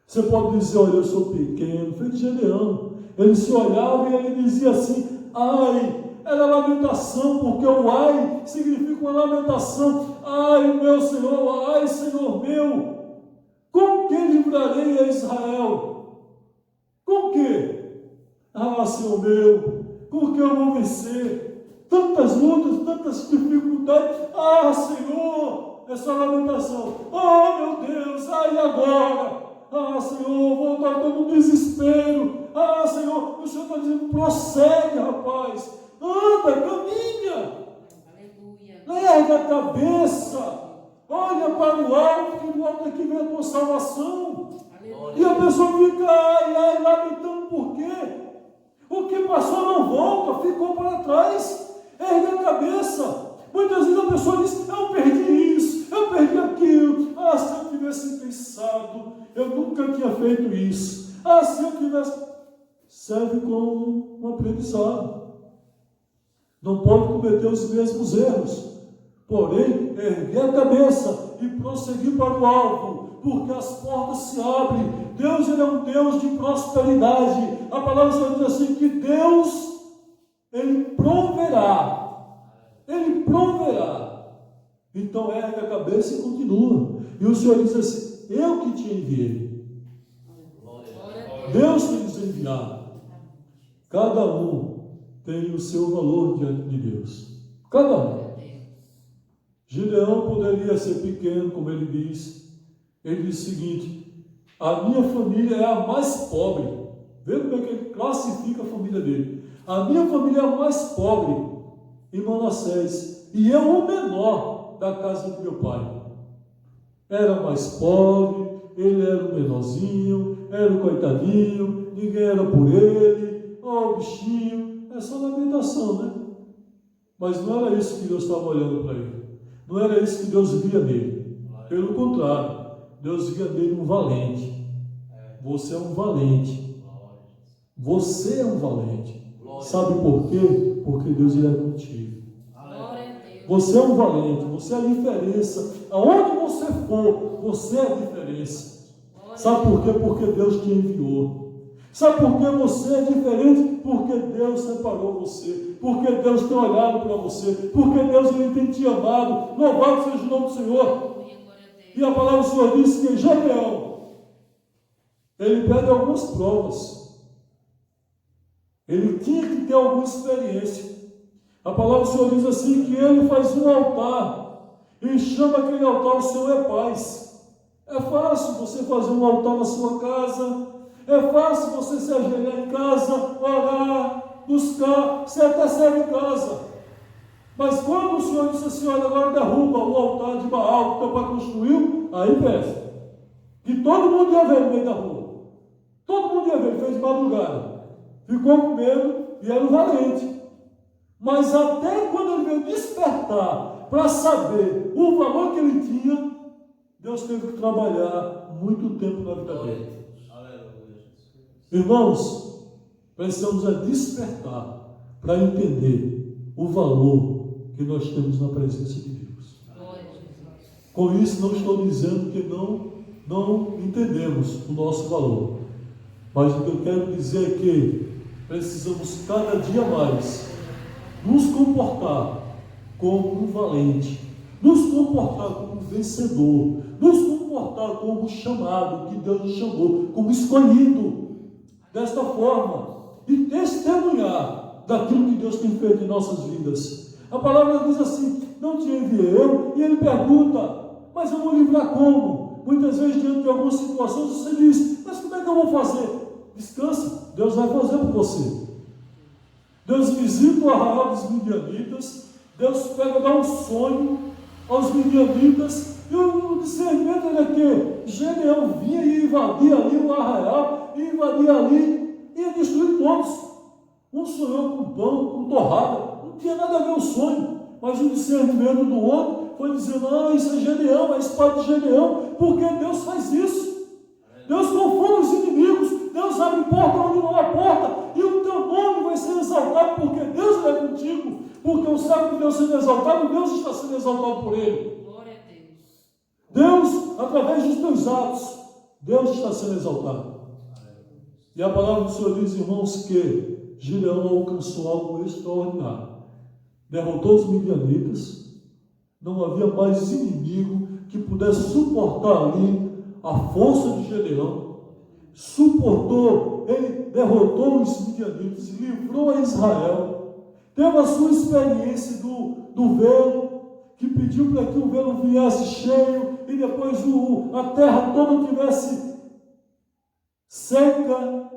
Você pode dizer, olha, eu sou pequeno, feito Gedeão. Ele se olhava e ele dizia assim, ai, era lamentação, porque o ai significa uma lamentação. Ai, meu Senhor, ai, Senhor meu, com que livrarei a Israel? Com que? Ah, Senhor meu, com que eu vou vencer? Tantas lutas, tantas dificuldades. Ah, Senhor, essa lamentação. Oh, meu Deus, ai, agora? Ah, Senhor, vou estar todo um desespero. Ah, Senhor, o Senhor está dizendo, prossegue, rapaz. Anda, caminha. Aleluia. Erga a cabeça. Olha para o alto, que do alto aqui vem a tua salvação. Aleluia. E a pessoa fica, ai, lamentando por quê? O que passou não volta, ficou para trás. Erga a cabeça. Muitas vezes a pessoa diz, eu perdi isso, eu perdi aquilo. Ah, se eu tivesse pensado, eu nunca tinha feito isso. Ah, se eu tivesse... Serve como um aprendizado. Não pode cometer os mesmos erros. Porém, erguer a cabeça e prosseguir para o alvo, porque as portas se abrem. Deus, ele é um Deus de prosperidade. A palavra só diz assim, que Deus, ele proverá. Ele proverá. Então, ergue a cabeça e continua. E o Senhor diz assim, eu que te enviei. Deus tem nos enviado. Cada um tem o seu valor diante de Deus. Cada um. Gideão poderia ser pequeno, como ele diz. Ele diz o seguinte, a minha família é a mais pobre. Vê como é que ele classifica a família dele. A minha família é a mais pobre em Manassés. E eu o menor da casa do meu pai. Era mais pobre, ele era o menorzinho, era o coitadinho, ninguém era por ele. Oh, bichinho, essa lamentação, né? Mas não era isso que Deus estava olhando para ele. Não era isso que Deus via nele. Pelo contrário, Deus via nele um valente. Você é um valente. Você é um valente. Sabe por quê? Porque Deus irá contigo. Você é um valente, você é a diferença. Aonde você for, você é a diferença. Sabe por quê? Porque Deus te enviou. Sabe por que você é diferente? Porque Deus separou você. Porque Deus tem olhado para você. Porque Deus ele tem te amado. Louvado seja o nome do Senhor. E a palavra do Senhor diz que Gedeão, ele pede algumas provas. Ele tinha que ter alguma experiência. A palavra do Senhor diz assim, que ele faz um altar e chama aquele altar, o Senhor é paz. É fácil você fazer um altar na sua casa, é fácil você se ajoelhar em casa, orar, buscar, você até serve em casa. Mas quando o Senhor disse assim, olha, agora derruba o altar de Baal que teu pai construiu, aí peça. Que todo mundo ia ver no meio da rua. Todo mundo ia ver, ele fez de madrugada. Ficou com medo e era um valente. Mas até quando ele veio despertar para saber o valor que ele tinha, Deus teve que trabalhar muito tempo na vida dele. Irmãos, precisamos despertar para entender o valor que nós temos na presença de Deus. Com isso não estou dizendo que não entendemos o nosso valor. Mas o que eu quero dizer é que precisamos cada dia mais nos comportar como um valente, nos comportar como um vencedor, nos comportar como chamado que Deus nos chamou, como escolhido, desta forma, e testemunhar daquilo que Deus tem feito em nossas vidas. A palavra diz assim, não te enviei eu, e ele pergunta, mas eu vou livrar como? Muitas vezes diante de algumas situações você diz, mas como é que eu vou fazer? Descansa, Deus vai fazer por você. Deus visita o arraial dos midianitas, Deus pega e dá um sonho aos midianitas, e o discernimento era que Gedeão vinha e invadia ali o arraial, e invadia ali, e ia destruir todos. Um sonhou com pão, com torrada, não tinha nada a ver o sonho, mas o discernimento do outro foi dizer, não, isso é Gedeão, é a espada de Gedeão, porque Deus faz isso. Deus confunde os inimigos, Deus abre porta onde não há porta, e o teu nome vai ser exaltado, porque Deus é contigo, porque o sábio de Deus sendo exaltado, Deus está sendo exaltado por ele. Glória a Deus. Deus, através dos teus atos, Deus está sendo exaltado. E a palavra do Senhor diz, irmãos, que Gideão alcançou algo extraordinário. Derrotou os midianitas, não havia mais inimigo que pudesse suportar ali a força de Gedeão. Suportou, ele derrotou os midianitas, livrou a Israel. Teve a sua experiência do velo, que pediu para que o velo viesse cheio e depois a terra toda tivesse seca.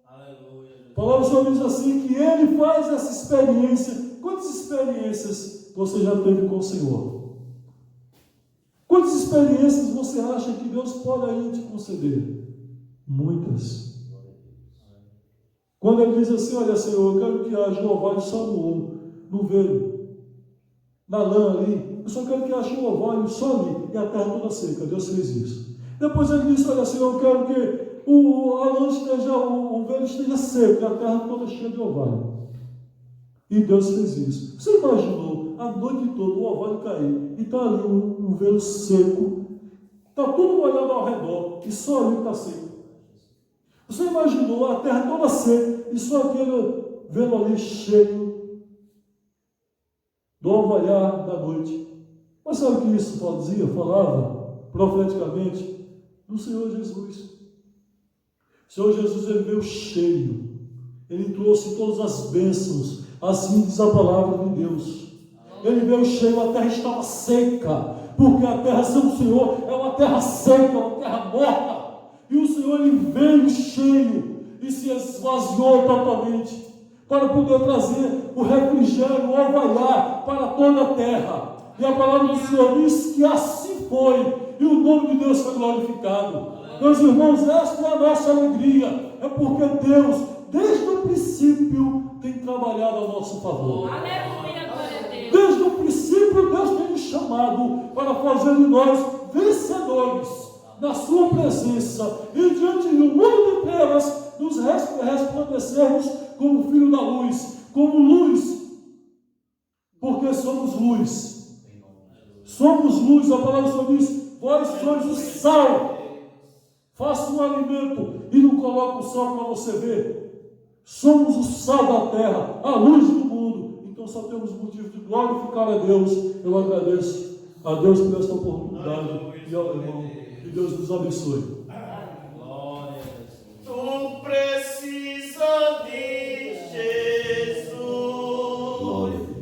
A palavra do Senhor diz assim, que ele faz essa experiência. Quantas experiências você já teve com o Senhor? Quantas experiências você acha que Deus pode aí te conceder? Muitas. Quando ele diz assim, olha Senhor, eu quero que haja o orvalho só no velo, na lã ali, eu só quero que haja o orvalho só ali, e a terra toda seca. Deus fez isso. Depois ele disse, olha Senhor, eu quero que a lã esteja, o velo esteja seco, e a terra toda cheia de orvalho. E Deus fez isso. Você imaginou a noite toda o orvalho cair, e está ali um velo seco, está tudo molhado ao redor, e só ali está seco. Você imaginou a terra toda seca, e só aquele velo ali cheio do orvalhar da noite. Mas sabe o que isso falava profeticamente? Do Senhor Jesus. O Senhor Jesus, ele veio cheio, ele trouxe todas as bênçãos, assim diz a palavra de Deus. Ele veio cheio, a terra estava seca, porque a terra sem o Senhor é uma terra seca, uma terra morta. E o Senhor, ele veio cheio e se esvaziou totalmente para poder trazer o refrigério, o orvalhar para toda a terra. E a palavra do Senhor diz que assim foi, e o nome de Deus foi glorificado. Meus irmãos, esta é a nossa alegria, é porque Deus, desde o princípio, tem trabalhado a nosso favor. Aleluia, glória a Deus. Desde o princípio, Deus tem nos chamado para fazer de nós vencedores na sua presença e diante do mundo de trevas, nos resplandecermos como filho da luz, como luz, porque somos luz. Somos luz, a palavra só diz: vós sois o sal. Faça um alimento e não coloque o sal para você ver. Somos o sal da terra, a luz do mundo. Então só temos motivo de glorificar a Deus. Eu agradeço a Deus por esta oportunidade e ao irmão. Que Deus nos abençoe. Tu precisa de Jesus.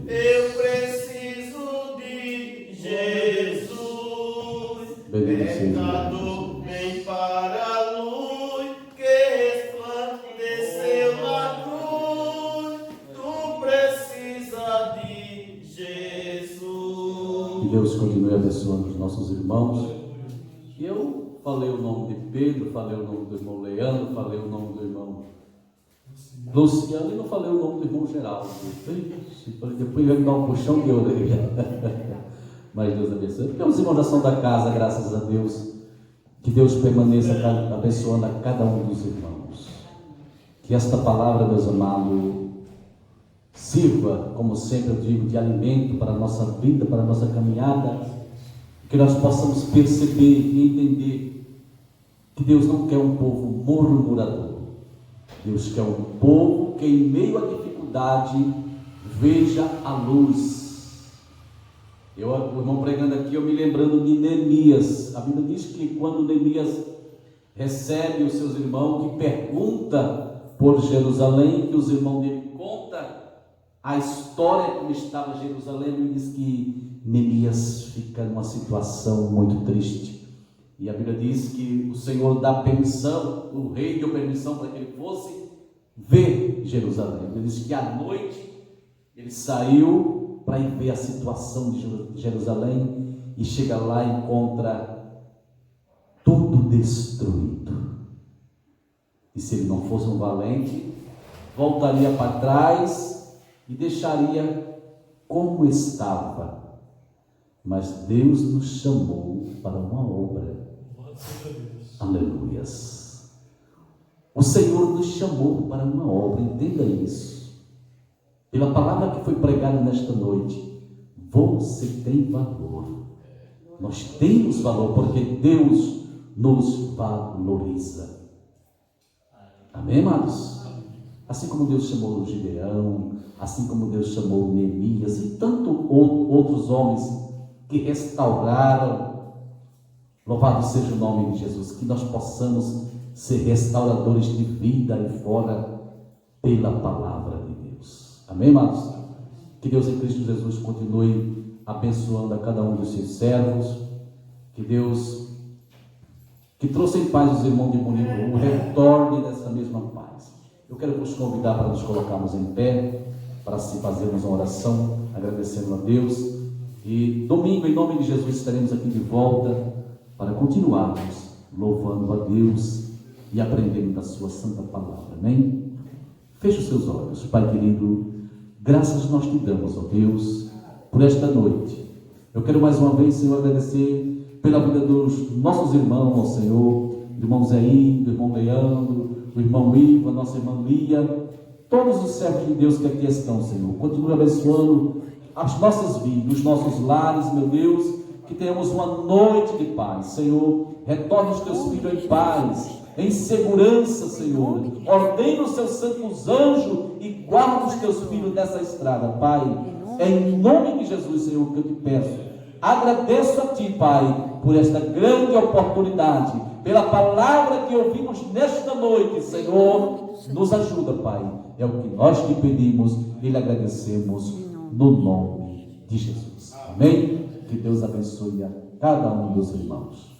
Eu preciso de Jesus. Pecador, vem para a luz que resplandeceu na cruz. Tu precisa de Jesus. Que Deus continue abençoando os nossos irmãos. Eu falei o nome de Pedro, falei o nome do irmão Leandro, falei o nome do irmão Luciano e não falei o nome do irmão Geraldo. Depois vai me dar um puxão de orelha. Mas Deus abençoe. Porque os irmãos já são da casa, graças a Deus. Que Deus permaneça abençoando a cada um dos irmãos. Que esta palavra, meus amados, sirva, como sempre eu digo, de alimento para a nossa vida, para a nossa caminhada. Que nós possamos perceber e entender que Deus não quer um povo murmurador. Deus quer um povo que em meio à dificuldade veja a luz. O irmão pregando aqui, eu me lembrando de Neemias. A Bíblia diz que quando Neemias recebe os seus irmãos, que pergunta por Jerusalém, que os irmãos dele contam a história como estava Jerusalém, ele diz que Neemias fica numa situação muito triste. E a Bíblia diz que o Senhor dá permissão, o rei deu permissão para que ele fosse ver Jerusalém. Ele diz que à noite ele saiu para ir ver a situação de Jerusalém e chega lá e encontra tudo destruído. E se ele não fosse um valente, voltaria para trás e deixaria como estava. Mas Deus nos chamou para uma obra. Aleluias. O Senhor nos chamou para uma obra, entenda isso. Pela palavra que foi pregada nesta noite, você tem valor. Nós temos valor porque Deus nos valoriza. Amém, amados? Assim como Deus chamou o Gideão, assim como Deus chamou Neemias e tantos outros homens que restauraram, louvado seja o nome de Jesus, que nós possamos ser restauradores de vida aí fora pela palavra de Deus. Amém, amados? Que Deus em Cristo Jesus continue abençoando a cada um dos seus servos. Que Deus, que trouxe em paz os irmãos de Muriú, retorne dessa mesma paz. Eu quero vos convidar para nos colocarmos em pé, para se fazermos uma oração, agradecendo a Deus. E domingo, em nome de Jesus, estaremos aqui de volta para continuarmos louvando a Deus e aprendendo da sua santa palavra. Amém? Feche os seus olhos. Pai querido, graças nós te damos, ó Deus, por esta noite. Eu quero mais uma vez, Senhor, agradecer pela vida dos nossos irmãos, ó Senhor, do irmão Zéim, do irmão Leandro, do irmão Ivo, a nossa irmã Lia, todos os servos de Deus que aqui estão, Senhor. Continue abençoando as nossas vidas, os nossos lares, meu Deus, que tenhamos uma noite de paz. Senhor, retorne os teus filhos em paz, em segurança, Senhor. Ordena os seus santos anjos e guarda os teus filhos nessa estrada, Pai. É em nome de Jesus, Senhor, que eu te peço. Agradeço a Ti, Pai, por esta grande oportunidade, pela palavra que ouvimos nesta noite, Senhor. Nos ajuda, Pai. É o que nós te pedimos e lhe agradecemos no nome de Jesus. Amém? Que Deus abençoe a cada um dos irmãos.